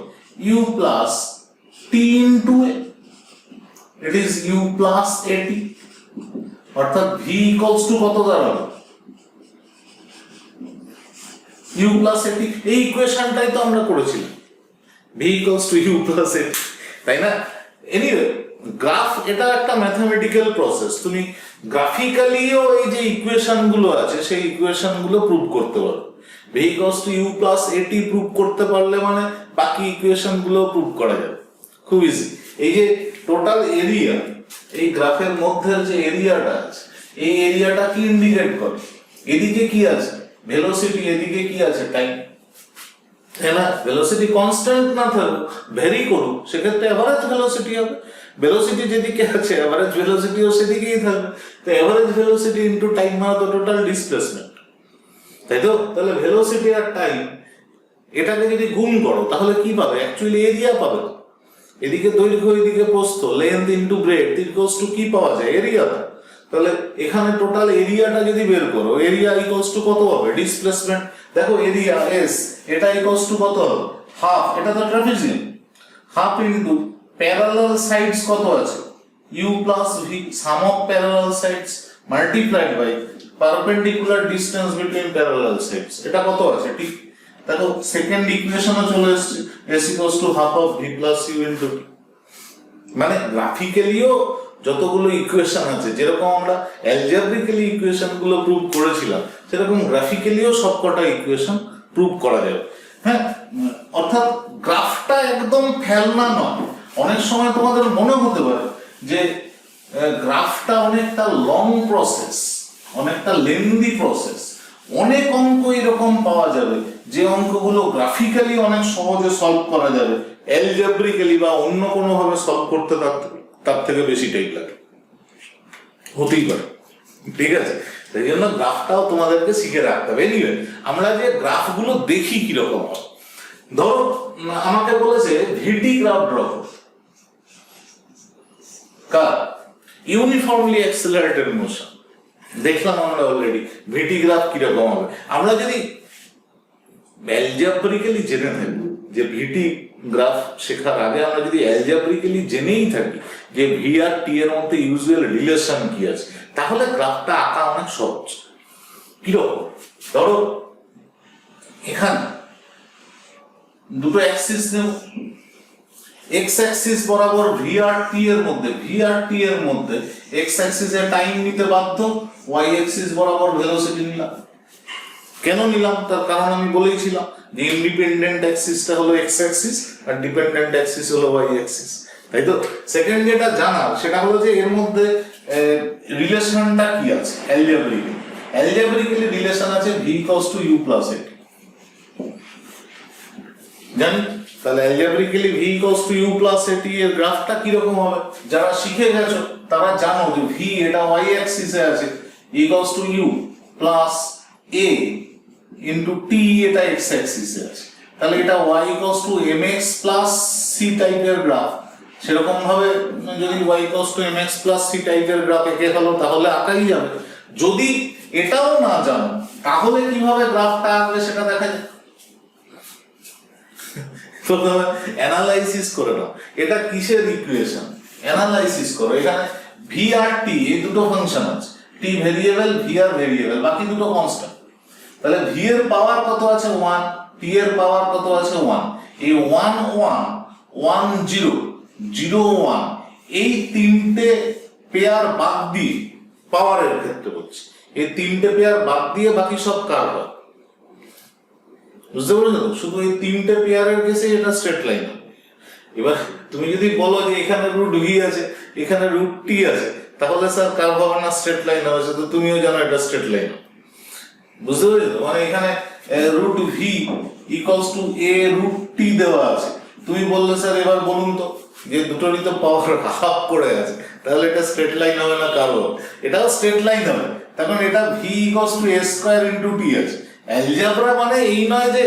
u plus t into a, it is u plus at, অর্থাৎ v ইকুয়ালস টু কত দাঁড়াবে u প্লাস at। এই ইকুয়েশনটাই তো আমরা করেছিলাম, v equals to u plus at, তাই না? এনিওয়ে গ্রাফ এটা একটা ম্যাথমেটিক্যাল প্রসেস, তুমি গ্রাফিক্যালিও এই যে ইকুয়েশন গুলো আছে সেই ইকুয়েশন গুলো প্রুভ করতে পারো। v equals to u plus at prove করতে পারলে মানে বাকি ইকুয়েশন গুলো প্রুভ করা যাবে খুব ইজি। এই যে টোটাল এরিয়া, এই গ্রাফের মধ্যে যে এরিয়াটা আছে, এই এরিয়াটা কি ইন্ডিকেট করে? এদিকে কি আছে ভেলোসিটি, এদিকে কি আছে টাইম, তাই না? ভেলোসিটি কনস্ট্যান্ট না থাকুক, ভ্যারি করুক, সেক্ষেত্রে এভারেজ ভেলোসিটি হবে। ভেলোসিটি যেদিকে আছে এভারেজ ভেলোসিটিও সেদিকেই থাকবে। তো এভারেজ ভেলোসিটি ইনটু টাইম মানে তো টোটাল ডিসপ্লেসমেন্ট, তাই তো? তাহলে ভেলোসিটি আর টাইম এটাকে যদি গুণ করো তাহলে কি পাবে? অ্যাকচুয়ালি এরিয়া পাবে। এদিকে দৈর্ঘ্য এদিকে প্রস্থ, length into breadth equals to কি পাওয়া যায়? এরিয়া। তাহলে এখানে টোটাল এরিয়াটা যদি বের করো, এরিয়া ইকুয়ালস টু কত হবে? ডিসপ্লেসমেন্ট। দেখো এরিয়া এস, এটা ইকুয়ালস টু কত হবে? হাফ, এটা তো trapezium, half into parallel sides কত আছে? u plus v, sum of parallel sides multiplied by perpendicular distance between parallel sides, এটা কত আছে? ঠিক দেখো সেকেন্ড ইকুয়েশনও চলে এসেছে, s equals to half of v plus u into t। মানে গ্রাফিক্যালিও যতগুলো ইকুয়েশন আছে, যেরকম আমরা অ্যালজেব্রিক্যালি ইকুয়েশন গুলো প্রুভ করেছিলাম, সেরকম গ্রাফিক্যালিও সবকটা ইকুয়েশন প্রুভ করা যাবে। হ্যাঁ, অর্থাৎ গ্রাফটা একদম ফেলনা নয়। অনেক সময় তোমাদের মনে হতে পারে যে গ্রাফটা অনেকটা লং প্রসেস, অনেকটা লেন্দি প্রসেস, অনেক অঙ্ক এরকম পাওয়া যাবে যে অঙ্কগুলো গ্রাফিক্যালি অনেক সহজে সলভ করা যাবে, অ্যালজেব্রিক্যালি বা অন্য কোনো ভাবে সলভ করতে তার থেকে বেশি টাইম লাগে, হতেই পারে। ঠিক আছে, সেই জন্য গ্রাফটাও তোমাদেরকে শিখে রাখতে হবে। এনিওয়ে আমরা যে গ্রাফগুলো দেখি কিরকম হয়, ধরো আমাকে বলেছে ভিটি গ্রাফ ড্র করতে, কার? Uniformly accelerated motion. দেখলাম আমরা অলরেডি ভিটি গ্রাফ কিরকম হবে। আমরা যদি অ্যালজেব্রিক্যালি জেনে থাকি যে ভিটি গ্রাফ শেখার আগে আমরা যদি অ্যালজেব্রিক্যালি জেনেই থাকি যে ভি আর টি এর মধ্যে ইউজুয়াল রিলেশন কি আছে, তাহলে গ্রাফটা আঁকা অনেক সহজ। কিরকম? ধরো এখানে দুটো অ্যাক্সিস নেব, এক্স অ্যাক্সিস বরাবর ভি আর টি এর মধ্যে এক্স অ্যাক্সিসে টাইম নিতে বাধ্য, ওয়াই অ্যাক্সিস বরাবর ভেলোসিটি নিলাম। কেন নিলাম? তার কারণ আমি বলেইছিলাম যে ইন্ডিপেন্ডেন্ট অ্যাক্সিসটা হলো এক্স অ্যাক্সিস আর ডিপেন্ডেন্ট অ্যাক্সিস হলো ওয়াই অ্যাক্সিস, তাই তো? সেকেন্ড যেটা জানার সেটা হলো যে এর মধ্যে রিলেশনটা কি আছে। অ্যালজেব্রিক্যালি রিলেশন আছে v equals to u plus at, জানি। তাহলে algebraically v equals to u plus at এর গ্রাফটা কি রকম হবে? যারা শিখে গেছো তারা জানো যে v এটা y অ্যাক্সিসে আছে, equals to u plus a into t এটা x অ্যাক্সিসে আছে। তাহলে এটা y equals two mx plus c টাইপের গ্রাফ। সেরকম ভাবে যদি y equals two mx plus c টাইপের গ্রাফ এঁকে ফেলো তাহলে আঁকাই যাবে। যদি এটাও না জানো তাহলে কিভাবে গ্রাফটা আঁকবে সেটা দেখা যায়। প্রথমে অ্যানালাইসিস করে নাও, এটা কিসের ইকুয়েশন, অ্যানালাইসিস করো। এখানে ভি আর টি এই দুটো ফাংশন আছে, টি ভেরিয়েবল, ভি আর ভেরিয়েবল, বাকি দুটো কনস্ট্যান্ট। তাহলে ভি এর পাওয়ার কত আছে 1, টি এর পাওয়ার কত আছে 1। এই 1 1 1 0 0 1 এই তিনটে পেয়ার বাদ দিয়ে, পাওয়ারের ক্ষেত্রে বলছি, এই তিনটে পেয়ার বাদ দিয়ে বাকি সব কার হয়, বুঝতে পারছো? শুধু এই তিনটে পেয়ারের কেসে এটা স্ট্রেট লাইন। এবার তুমি যদি বলো যে এখানে রুট ভি আছে, এখানে রুট টি আছে, তাহলে স্যার কার্ভ হবে না, স্ট্রেট লাইন হবে। তো তুমিও জানো এটা স্ট্রেট লাইন, বুঝতে পেরেছো? মানে এখানে root v equals to a root t দেওয়া আছে। তুমি বললে স্যার এবার বলুন তো যে দুটোরই তো পাওয়ার হাফ করে আছে, তাহলে এটা স্ট্রেট লাইন হবে না কার্ভ হবে? এটাও স্ট্রেট লাইন হবে, তখন এটা V equals to A square into টি আছে। অ্যালজেব্রা মানে এই নয় যে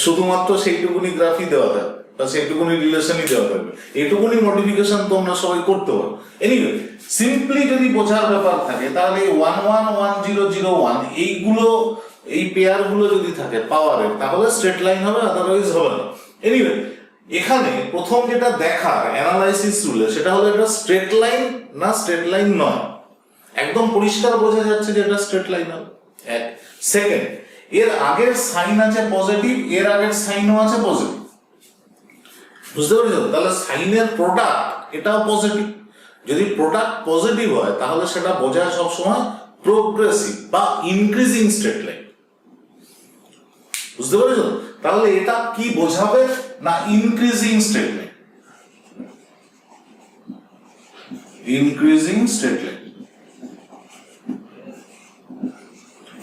শুধুমাত্র সেইটুকুনি গ্রাফই দেওয়া থাকবে বা সেইটুকুনি রিলেশনই দেওয়া থাকবে, এইটুকুনি মডিফিকেশন তোমরা সবাই করতে পারো। এনিওয়ে সিম্পলি যদি বোঝার ব্যাপার থাকে তাহলে 111001 এইগুলো, এই পেয়ার গুলো যদি থাকে পাওয়ারের, তাহলে স্ট্রেট লাইন হবে, আদারওয়াইজ হবে না। এনিওয়ে, এখানে প্রথম যেটা দেখার অ্যানালাইসিস রুলে সেটা হলো এটা স্ট্রেট লাইন না স্ট্রেট লাইন নয়। একদম পরিষ্কার বোঝা যাচ্ছে যে এটা স্ট্রেট লাইন হবে। এক সেকেন্ড, এর আগের সাইন আছে পজিটিভ, এর আগের সাইনও আছে পজিটিভ, বুঝতে পেরেছো? তাহলে সাইনের প্রোডাক্ট এটাও পজিটিভ। যদি প্রোডাক্ট পজিটিভ হয় তাহলে সেটা বোঝায় সবসময় প্রোগ্রেসিভ বা ইনক্রিজিং স্ট্রেট লাইন, বুঝতে পেরেছো? তাহলে এটা কি বোঝাবে না increasing straight line, increasing straight line.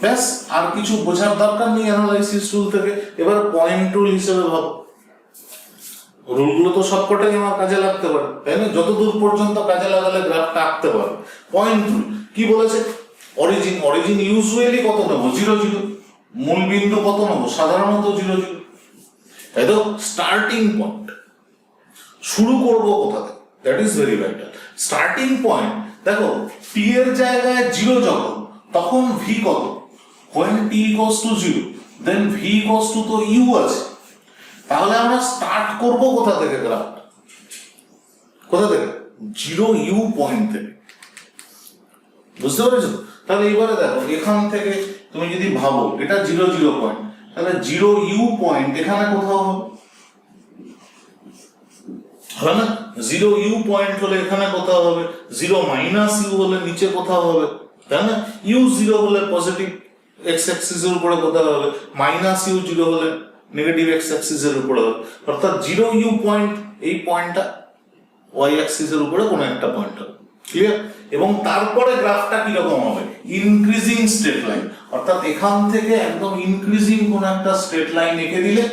ব্যাস, আর কিছু বোঝার দরকার নেই অ্যানালাইসিস রুল থেকে। এবার পয়েন্ট রুল হিসেবে ভাবো। রুলগুলো তো সবকটাই আমার কাজে লাগতে পারে, তাই না? যতদূর পর্যন্ত কাজে লাগালে গ্রাফটা আঁকতে পারে। পয়েন্ট রুল কি বলেছে? অরিজিন, অরিজিন ইউজুয়ালি কত নেবো? 0 0। মূল বিন্দু কত নেবো? সাধারণত 0 0, তাই তো? স্টার্টিং পয়েন্ট, শুরু করব কোথা থেকে, that is very vital. Starting point দেখো, টি এর জায়গায় 0 যখন, তখন ভি কত? when t equals to 0 then v equals to তো u আছে। তাহলে আমরা স্টার্ট করব কোথা থেকে গ্রাফটা? কোথা থেকে? 0 u পয়েন্ট থেকে, বুঝতে পেরেছো? তাহলে এবারে দেখো, এখান থেকে তুমি যদি ভাবো এটা 0 0 পয়েন্ট, তাহলে 0 u পয়েন্ট এখানে কোথাও হবে, হবে না? 0 u পয়েন্ট হলে এখানে কোথাও হবে, 0 মাইনাস u হলে নিচে কোথাও হবে, তাই না? u 0 হলে পজিটিভ এক্স অ্যাক্সিস এর উপরে কোথাও হবে, মাইনাস u 0 হলে নেগেটিভ এক্স অ্যাক্সিস এর উপরে হবে। অর্থাৎ 0 u পয়েন্ট, এই পয়েন্টটা ওয়াই অ্যাক্সিস এর উপরে কোনো একটা পয়েন্ট হবে, ক্লিয়ার? এবং তারপরে গ্রাফটা কি রকম হবে? Increasing straight line. অর্থাৎ এখান থেকে একদম ইনক্রিজিং কোন একটা স্ট্রেট লাইন এঁকে দিলে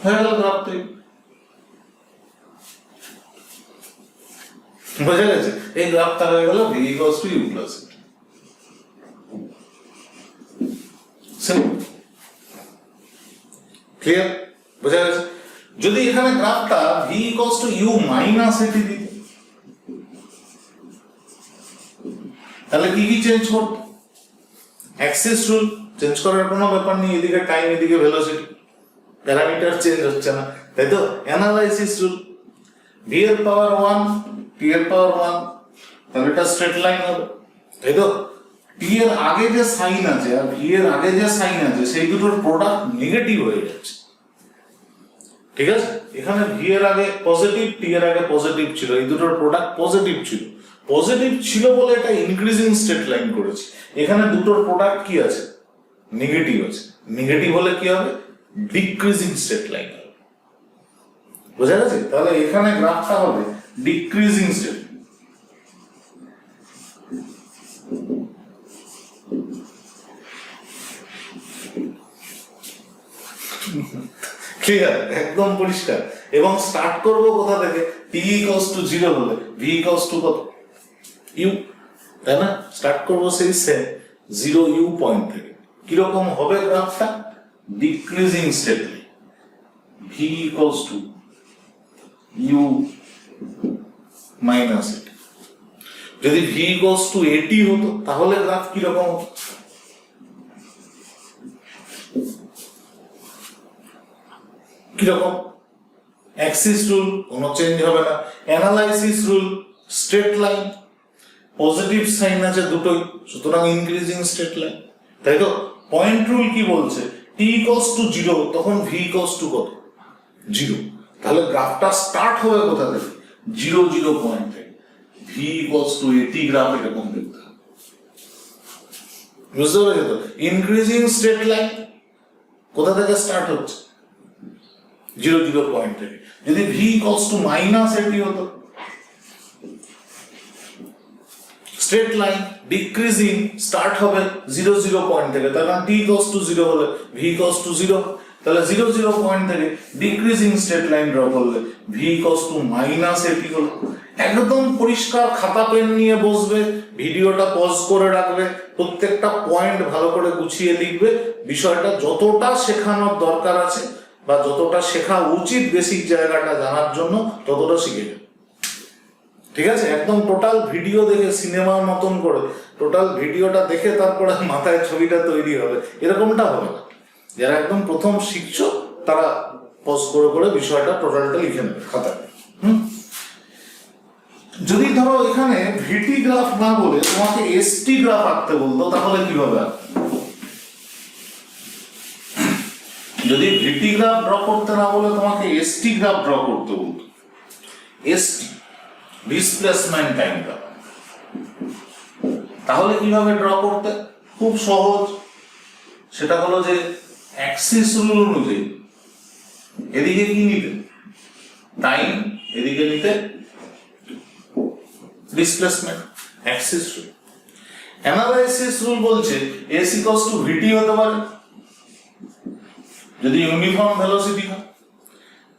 হয়ে গেল গ্রাফ তৈরি। বোঝা গেছে? এই গ্রাফটা হয়ে গেল v equals to u plus it। Clear? বোঝা গেছে? যদি এখানে গ্রাফটা v equals to u minus it দিত, তাহলে কি কি চেঞ্জ করত? অ্যাক্সিস রুল চেঞ্জ করার কোনো ব্যাপার নেই, এদিকে টাইম এদিকে ভেলোসিটি, প্যারামিটার চেঞ্জ হচ্ছে না, তাই তো? অ্যানালাইসিস রুল, v এর পাওয়ার 1 t এর পাওয়ার 1, তাহলে এটা স্ট্রেট লাইন হবে, তাই তো? t এর আগে যে সাইন আছে আর v এর আগে যে সাইন আছে সেই দুটোর প্রোডাক্ট নেগেটিভ হয়ে যাচ্ছে, ঠিক আছে? এখানে v এর আগে পজিটিভ, t এর আগে পজিটিভ ছিল, এই দুটোর প্রোডাক্ট পজিটিভ ছিল, পজিটিভ ছিল বলে এটা ইনক্রিজিং স্ট্রেট লাইন করেছে। এখানে দুটোর প্রোডাক্ট কি আছে? নেগেটিভ আছে। নেগেটিভ হলে কি হবে? ডিক্রিজিং স্ট্রেট লাইন হবে, বোঝা গেছে? তাহলে এখানে গ্রাফটা হবে ডিক্রিজিং স্ট্রেট। ক্লিয়ার? একদম পরিষ্কার। এবং স্টার্ট করব কোথা থেকে? t equals to 0 হলে v equals to কত? u, তাই না? স্টার্ট করব সেই সেম 0 u পয়েন্ট থেকে। কি রকম হবে গ্রাফটা? Decreasing straight line, v equals to u minus it। যদি v equals to 80 হতো তাহলে গ্রাফ কি রকম হতো? কিরকম? অ্যাক্সিস রুল কোনো চেঞ্জ হবে না, analysis rule straight line, positive sign আছে দুটোই, সুতরাং ইনক্রিজিং স্ট্রেট লাইন, তাই তো? পয়েন্ট রুল কি বলছে? t equals to 0 তখন v equals to কত? 0। তাহলে গ্রাফটা স্টার্ট হবে কোথা থেকে? 0 0 পয়েন্ট থেকে, v equals to 80 গ্রাফ এরকম দেখতে হবে, বুঝতে পেরেছো তো? ইনক্রিজিং স্ট্রেট লাইন কোথা থেকে স্টার্ট হচ্ছে? 0 0 পয়েন্ট থেকে। যদি v equals to minus 80 হতো, স্ট্রেট লাইন ডিক্রিজিং স্টার্ট হবে 0 0 পয়েন্ট থেকে, তাহলে t equals to 0 হলে v equals to 0, তাহলে 0 0 পয়েন্ট থেকে ডিক্রিজিং স্ট্রেট লাইন ড্র করলে v equals to minus 80 হলো। একদম পরিষ্কার খাতা পেন নিয়ে বসবে, ভিডিওটা পজ করে রাখবে, প্রত্যেকটা পয়েন্ট ভালো করে গুছিয়ে লিখবে, বিষয়টা যতটা শেখানোর দরকার আছে বা যতটা শেখা উচিত বেসিক জায়গাটা জানার জন্য ততটা শিখে যাবে। ঠিক আছে, একদম টোটাল ভিডিও দেখে সিনেমার মতন করে টোটাল ভিডিওটা দেখে তারপরে মাথায় ছবিটা তৈরি হবে এরকমটা হবে না। যারা একদম প্রথম শিখছো তারা পজ করে করে বিষয়টা টোটালটা লিখে নেবে খাতায়। যদি ধরো এখানে ভিটি গ্রাফ না বলে তোমাকে এসটি গ্রাফ আঁকতে বলতো তাহলে কিভাবে আঁকতে? যদি ভিটি গ্রাফ ড্র করতে না বলে তোমাকে এসটি গ্রাফ ড্র করতে বলতো, এসটি ডিসপ্লেসমেন্ট টাইম গ্রাফ, তাহলে কিভাবে ড্র করতে? খুব সহজ, সেটা হলো যে অ্যাক্সিস রুল অনুযায়ী এদিকে কি নিতে টাইম, এদিকে নিতে displacement, Axis rule. Analysis rule বলছে এস ইকুয়ালস টু ভিটি হতে পারে যদি ইউনিফর্ম ভেলোসিটি হয়,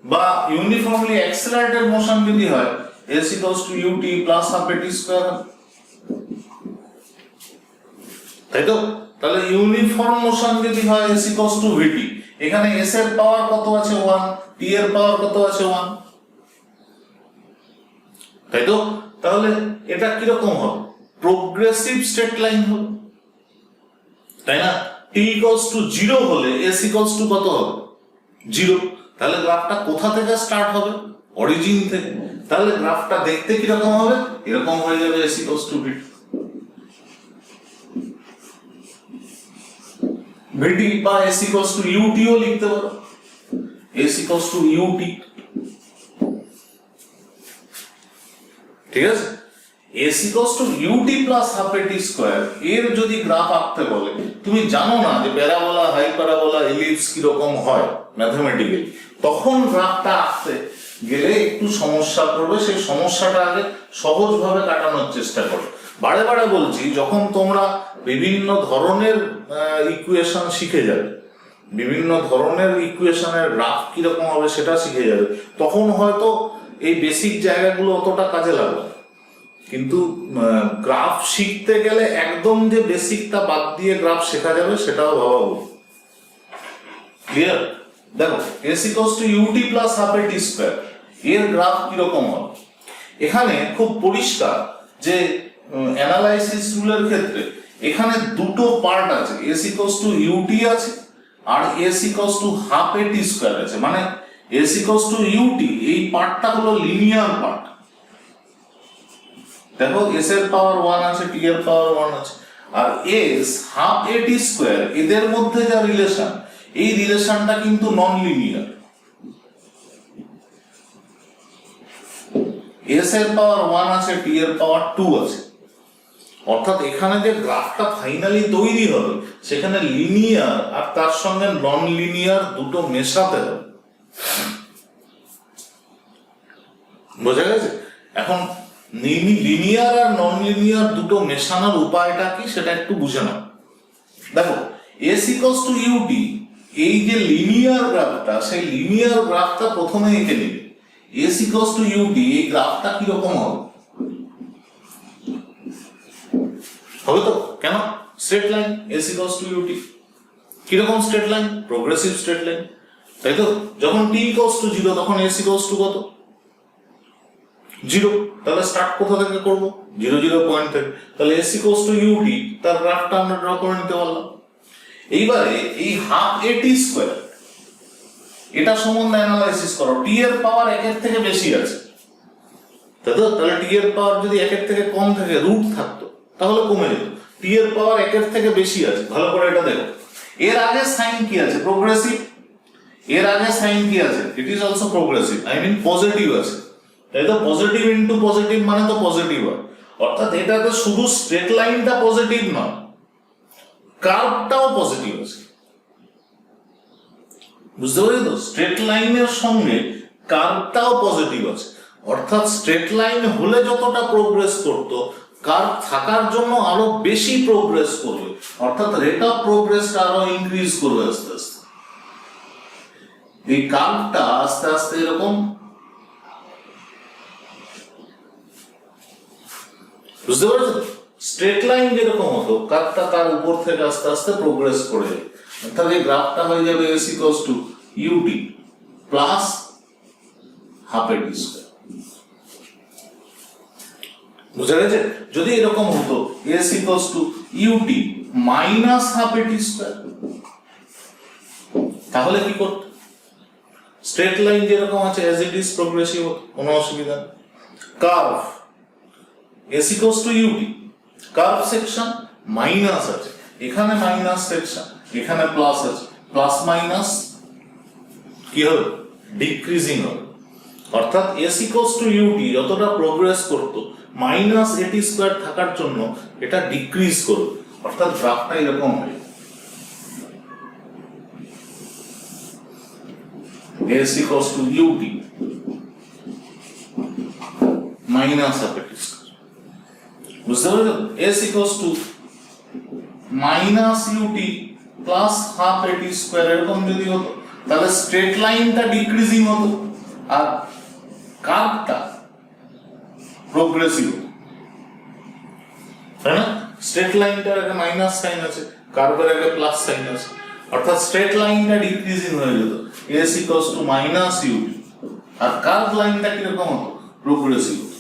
বা ইউনিফর্মলি অ্যাক্সেলারেটেড মোশন যদি হয় s equals to ut plus half at square, তাই তো? তাহলে ইউনিফর্ম মোশন যদি হয় এস ইকুয়ালস টু ভিটি, এখানে এস এর পাওয়ার কত আছে 1, টি এর পাওয়ার কত আছে 1, তাই তো? তাহলে এটা কিরকম হবে? প্রোগ্রেসিভ স্ট্রেট লাইন হবে, তাই না? টি ইকুয়ালস টু 0 হলে এস ইকুয়ালস টু কত হবে? 0। তাহলে গ্রাফটা কোথা থেকে স্টার্ট হবে? অরিজিন থেকে। তাহলে গ্রাফটা দেখতে কিরকম হবে? এরকম হয়ে যাবে এস ইকুয়ালস টু ভিটি। ভিটি বা এস ইকুয়ালস টু ইউটিও লিখতে পারো, এস ইকুয়ালস টু ইউটি। ঠিক আছে, s equals to ut plus half at square এর যদি গ্রাফ আঁকতে বলে, তুমি জানো না যে প্যারাবোলা, হাইপারাবোলা, এলিপস কিরকম হয় ম্যাথমেটিক্যালি, তখন গ্রাফটা আঁকতে গেলে একটু সমস্যা করবে। সেই সমস্যাটা আগে সহজভাবে কাটানোর চেষ্টা করো। বারে বারে বলছি, যখন তোমরা বিভিন্ন ধরনের ইকুয়েশন শিখে যাবে, বিভিন্ন ধরনের ইকুয়েশনের গ্রাফ কিরকম হবে সেটা শিখে যাবে, তখন হয়তো এই বেসিক জায়গাগুলো অতটা কাজে লাগবে। কিন্তু গ্রাফ শিখতে গেলে একদম যে বেসিকটা বাদ দিয়ে গ্রাফ শেখা যাবে সেটাও ভাবা ভুল। ক্লিয়ার? দেখো s equals to ut plus half at square এর গ্রাফ কিরকম হবে? এখানে খুব পরিষ্কার যে অ্যানালাইসিস রুলের ক্ষেত্রে এখানে দুটো পার্ট আছে, এস ইকুয়ালস টু ইউটি আছে আর S equals to half at square আছে। মানে এস ইকুয়ালস টু ইউটি এই পার্টটা হলো লিনিয়ার পার্ট। দেখো এস এর পাওয়ার 1 আছে, টি এর পাওয়ার 1 আছে, আর এস হাফ এটি স্কয়ার এদের মধ্যে যা রিলেশন, এই রিলেশনটা কিন্তু নন লিনিয়ার। এস এর পাওয়ার 1 আছে, টি এর পাওয়ার 2 আছে, অর্থাৎ এখানে যে গ্রাফটা ফাইনালি তৈরি হবে সেখানে লিনিয়ার আর তার সঙ্গে নন লিনিয়ার দুটো মেশাতে হবে। বোঝা গেছে? এখন লিনিয়ার আর নন লিনিয়ার দুটো মেশানোর উপায়টা কি সেটা একটু বুঝে নাও। দেখো এস ইকুয়ালস টু ইউটি, এই যে লিনিয়ার গ্রাফটা, সেই লিনিয়ার গ্রাফটা প্রথমে এঁকে নিবে। এস ইকুয়ালস টু ইউটি এই গ্রাফটা কিরকম হবে? হবে তো? কেন? Straight line. S equals to UT কিরকম straight line? Progressive straight line, তাই তো? যখন টি ইকুয়ালস টু 0 তখন এস ইকুয়ালস টু কত? 0। তাহলে স্টার্ট কোথা থেকে করব? 0 0 পয়েন্ট থেকে। তাহলে এস ইকুয়ালস টু ইউটি তার গ্রাফটা আমরা ড্র করে নিতে পারলাম। এইবারে এই হাফ এটি স্কয়ার এটা সম্বন্ধে অ্যানালাইসিস করো। টি এর পাওয়ার 1 এর থেকে বেশি আছে, তাই তো? তাহলে টি এর পাওয়ার যদি 1 এর থেকে কম থাকে, রুট থাকতো, তাহলে কমে যেত। টি এর পাওয়ার 1 এর থেকে বেশি আছে, ভালো করে এটা দেখো। এর আগে সাইন কি আছে? প্রোগ্রেসিভ। এর আগে সাইন কি আছে? It is also progressive, I mean positive আছে, তাই তো? পজিটিভ ইনটু পজিটিভ মানে তো পজিটিভ হয়, অর্থাৎ এটাতে শুধু স্ট্রেট লাইনটা পজিটিভ নয়, কার্ভটাও পজিটিভ আছে। বুঝতে পারছি তো? স্ট্রেট লাইনের সঙ্গে কার্ভটাও পজিটিভ আছে, অর্থাৎ স্ট্রেট লাইন হলে যতটা প্রোগ্রেস করতো, কার্ভ থাকার জন্য আরো বেশি প্রোগ্রেস করবে, অর্থাৎ রেট অফ প্রোগ্রেসটা আরো ইনক্রিজ করবে আস্তে আস্তে। এই কার্ভটা আস্তে আস্তে এরকম, বুঝতে পারছো? স্ট্রেট লাইন যেরকম হতো, কার্ভটা তার উপর থেকে আস্তে আস্তে প্রোগ্রেস করে যাবে, অর্থাৎ এই গ্রাফটা হয়ে যাবে S equals two ut plus half এ টি স্কয়ার। বুঝা গেছে? যদি এরকম হতো s equals to ut minus half A T square, তাহলে কি করতে? স্ট্রেট লাইন যেরকম আছে অ্যাজ ইট ইজ প্রোগ্রেসিভ, কোনো অসুবিধা নেই। Curve s equals to ut, curve section minus আছে, এখানে মাইনাস সেকশন, এখানে প্লাস আছে, প্লাস মাইনাস কি হবে? ডিক্রিজিং হবে। অর্থাৎ s ইকুয়ালস টু ut যতটা প্রোগ্রেস করতো মাইনাস এ টি স্কয়ার থাকার জন্য এটা ডিক্রিজ করবে, অর্থাৎ গ্রাফটা এরকম হবে s equals to ut minus half a t square। বুঝতে পারছো? s equals to minus ut plus half a t square এরকম যদি হতো তাহলে স্ট্রেট লাইনটা ডিক্রিজিং হতো আর কার্ভটা প্রোগ্রেসিভ হতো, তাই না? স্ট্রেট লাইনটার আগে মাইনাস সাইন আছে, কার্ভের আগে প্লাস সাইন আছে, অর্থাৎ স্ট্রেট লাইনটা ডিক্রিজিং হয়ে যেত s equals to minus ut, আর কার্ভ লাইনটা কিরকম হতো? প্রোগ্রেসিভ হতো।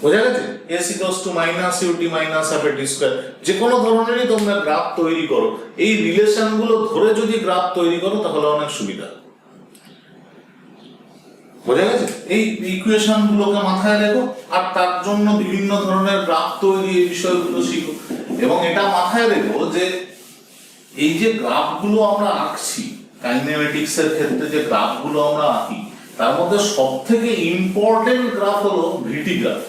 বোঝা গেছে? s equals to minus ut minus half a t square যে কোনো ধরনেরই তোমরা গ্রাফ তৈরি করো, এই রিলেশন গুলো ধরে যদি গ্রাফ তৈরি করো তাহলে অনেক সুবিধা। বোঝা গেছে? এই ইকুয়েশন গুলোকে মাথায় রেখো আর তার জন্য বিভিন্ন ধরনের গ্রাফ তৈরি এই বিষয়গুলো শিখো, এবং এটা মাথায় রেখো যে এই যে গ্রাফগুলো আমরা আঁকছি কাইনেমেটিক্স এর ক্ষেত্রে, যে গ্রাফগুলো আমরা আঁকি তার মধ্যে সবথেকে ইম্পর্টেন্ট গ্রাফ হলো ভিটি গ্রাফ।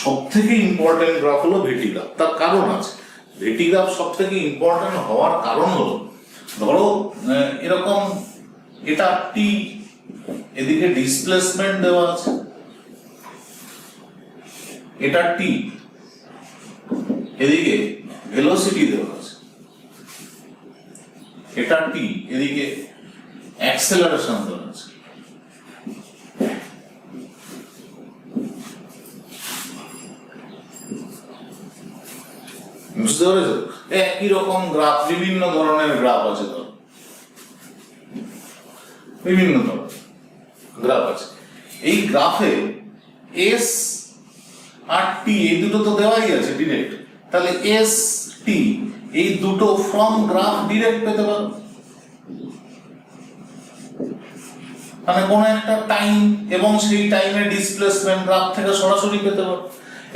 সবথেকে ইম্পর্টেন্ট গ্রাফ হলো ভিটি গ্রাফ। তার কারণ আছে, ভিটি গ্রাফ সবথেকে ইম্পর্টেন্ট হওয়ার কারণ হলো, ধরো এরকম এটা টি, এদিকে ডিসপ্লেসমেন্ট দেওয়া আছে, এটা টি, এদিকে ভেলোসিটি দেওয়া আছে, এটা টি, এদিকে অ্যাক্সেলারেশন দেওয়া আছে। বুঝতে পেরেছো? একই রকম গ্রাফ, বিভিন্ন ধরনের গ্রাফ আছে, ধরো বিভিন্ন ধরনের গ্রাফ আছে। এই গ্রাফে এস আর টি এই দুটো তো দেওয়াই আছে ডিরেক্ট, তাহলে এস টি এই দুটো ফ্রম গ্রাফ ডিরেক্ট পেতে পারো, মানে কোন একটা টাইম এবং সেই টাইমের ডিসপ্লেসমেন্ট গ্রাফ থেকে সরাসরি পেতে পারো।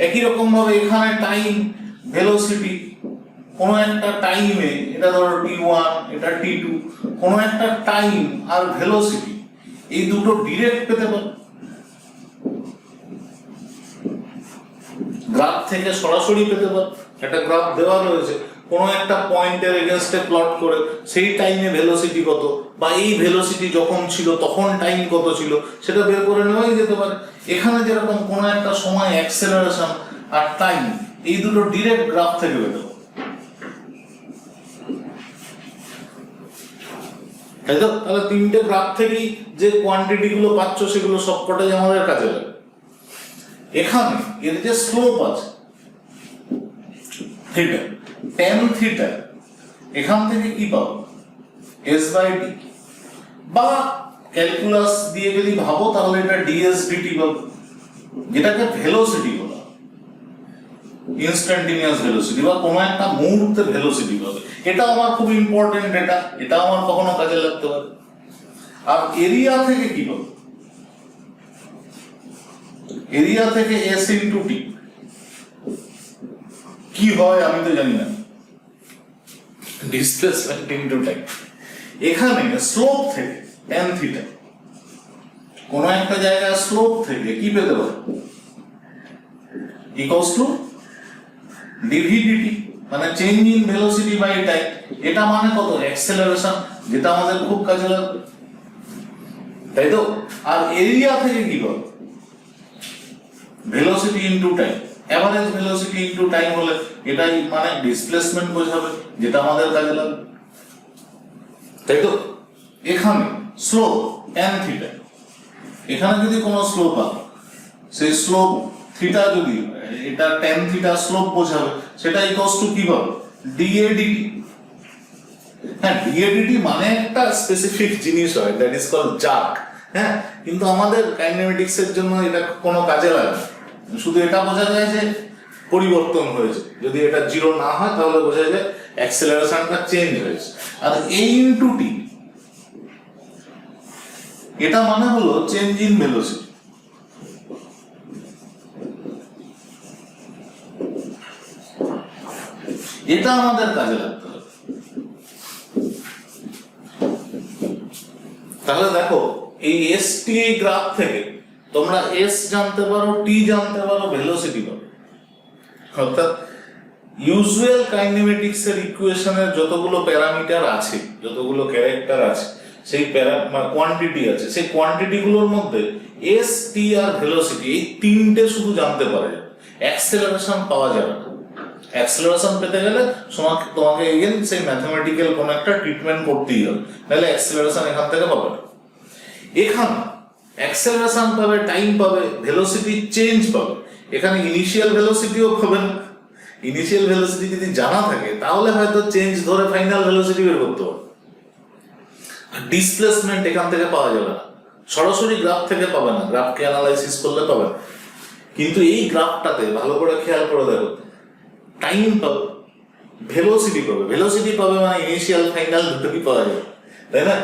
একই রকম ভাবে এখানে টাইম, ভেলোসিটি, কোনো একটা টাইমে, এটা ধরো t1, এটা t2, কোনো একটা টাইম আর ভেলোসিটি এই দুটো ডিরেক্ট পেতে পারো, গ্রাফ থেকে সরাসরি পেতে পারো। একটা গ্রাফ দেওয়া রয়েছে, কোনো একটা পয়েন্টের এগেইনস্টে প্লট করে সেই টাইমে ভেলোসিটি কত, বা এই ভেলোসিটি যখন ছিল তখন টাইম কত ছিল সেটা বের করে নেওয়াই যেতে পারে। এখানে যেরকম কোনো একটা সময় অ্যাক্সেলারেশন আর টাইম এই দুটো ডিরেক্ট গ্রাফ থেকে পেতে পারো, তাই তো? তাহলে তিনটে গ্রাফ থেকেই যে কোয়ান্টিটি গুলো পাচ্ছ সেগুলো সবকটাই আমাদের কাজে লাগে। এখানে এর যে স্লোপ আছে থিটা, tan থিটা, এখান থেকে কি পাবো? s/t, বা ক্যালকুলাস দিয়ে যদি ভাবো তাহলে এটা ds/dt পাবো, যেটাকে ভেলোসিটি বলা, ইনস্ট্যান্টেনিয়াস ভেলোসিটি বা কোনো একটা মুহূর্তে ভেলোসিটি পাবে। এটা আমার খুব ইম্পর্টেন্ট ডেটা, এটা আমার কখনো কাজে লাগতে পারে। আর এরিয়া থেকে কি পাবো? এরিয়া থেকে s ইনটু t কি হয় আমি তো জানি না, ডিসপ্লেসমেন্ট ইনটু টাইম। এখানে স্লোপ থেকে tan থিটা, কোন একটা জায়গায় স্লোপ থেকে কি পেতে পারো? ইকুয়ালস টু dv/dt, মানে change in velocity by time. এটা মানে কত? অ্যাক্সেলারেশন, যেটা আমাদের খুব কাজে লাগবে, তাই তো? আর এরিয়া থেকে কি পাবো? Velocity into time, average velocity into time হলে এটাই মানে ডিসপ্লেসমেন্ট বোঝাবে, যেটা আমাদের কাজে লাগবে, তাই তো? এখানে স্লোপ tan থিটা, এখানে যদি কোনো স্লোপ হয় সেই স্লোপ থিটা যদি এটা tan থিটা স্লোপ বোঝাবে, সেটা ইকুয়ালস টু কি পাবো? dA/dt। হ্যাঁ, ডিএডিটি মানে একটা স্পেসিফিক জিনিস হয়, দ্যাট ইজ কল্ড জার্ক। হ্যাঁ, কিন্তু আমাদের কাইনেমেটিক্স এর জন্য এটা কোনো কাজে লাগে না। শুধু এটা বোঝা যায় যে পরিবর্তন হয়েছে, যদি এটা জিরো না হয় তাহলে বোঝা যায় অ্যাক্সেলারেশনটা চেঞ্জ হয়েছে। আর এই ইনটু টি, এটা মানে হলো চেঞ্জ ইন ভেলোসিটি। এটা আমাদের কাজে লাগতে হবে। তাহলে দেখো, এই এস টি গ্রাফ থেকে তোমরা এস জানতে পারো, টি জানতে পারো, ভেলোসিটি পারো। অর্থাৎ ইউজুয়াল কাইনেমেটিক্স এর ইকুয়েশনের যতগুলো প্যারামিটার আছে, যতগুলো ক্যারেক্টার আছে, সেই কোয়ান্টিটি আছে, সেই কোয়ান্টিটি গুলোর মধ্যে এস, টি আর ভেলোসিটি, এই তিনটে শুধু জানতে পারে। অ্যাক্সেলারেশন পাওয়া যাবে না। অ্যাক্সেলারেশন পেতে গেলে তোমাকে এগেন সেই ম্যাথমেটিক্যাল কোন একটা ট্রিটমেন্ট করতেই হবে, নাহলে অ্যাক্সেলারেশন এখান থেকে পাবে না। এখানে অ্যাক্সেলারেশন পাবে, টাইম পাবে, ভেলোসিটি চেঞ্জ পাবে। এখানে ইনিশিয়াল ভেলোসিটিও পাবে না। ইনিশিয়াল ভেলোসিটি যদি জানা থাকে তাহলে হয়তো চেঞ্জ ধরে ফাইনাল ভেলোসিটি বের করতে পারবে। ডিসপ্লেসমেন্ট এখান থেকে পাওয়া যাবে না, সরাসরি গ্রাফ থেকে পাবে না, গ্রাফকে অ্যানালাইসিস করলে পাবে না। কিন্তু এই গ্রাফটাতে ভালো করে খেয়াল করে দেখো, টাইম পাবে, ভেলোসিটি পাবে। ভেলোসিটি পাবে মানে ইনিশিয়াল ফাইনাল দুটোই পাওয়া যাবে, তাই না?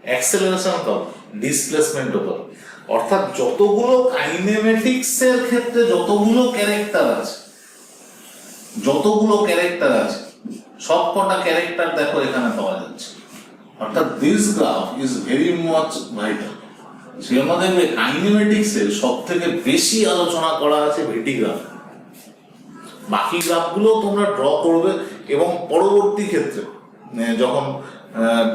অ্যাক্সেলারেশন পাবে, ডিসপ্লেসমেন্টও পাবে। অর্থাৎ যতগুলো কাইনেমেটিক্স এর ক্ষেত্রে যতগুলো ক্যারেক্টার আছে, সব কটা ক্যারেক্টার দেখো এখানে পাওয়া যাচ্ছে। অর্থাৎ this graph is very much vital. সে আমাদের কাইনেমেটিক্স এর সব থেকে বেশি আলোচনা করা আছে ভিটি গ্রাফ। বাকি গ্রাফগুলো তোমরা ড্র করবে এবং পরবর্তী ক্ষেত্রে যখন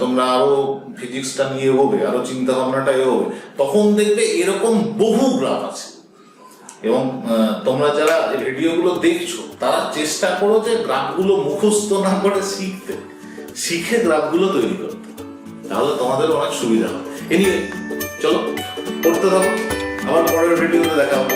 তোমরা আরো ফিজিক্সটা নিয়ে এগোবে, আরো চিন্তা ভাবনাটা এগোবে, তখন দেখবে এরকম বহু গ্রাফ আছে। এবং তোমরা যারা ভিডিওগুলো দেখছো তারা চেষ্টা করো যে গ্রাফগুলো মুখস্থ না করে শিখে গ্রাফগুলো তৈরি করতে, তাহলে তোমাদের অনেক সুবিধা হবে। এনিওয়ে, চলো পড়তে থাকো, আবার পরের ভিডিওতে দেখা হবে।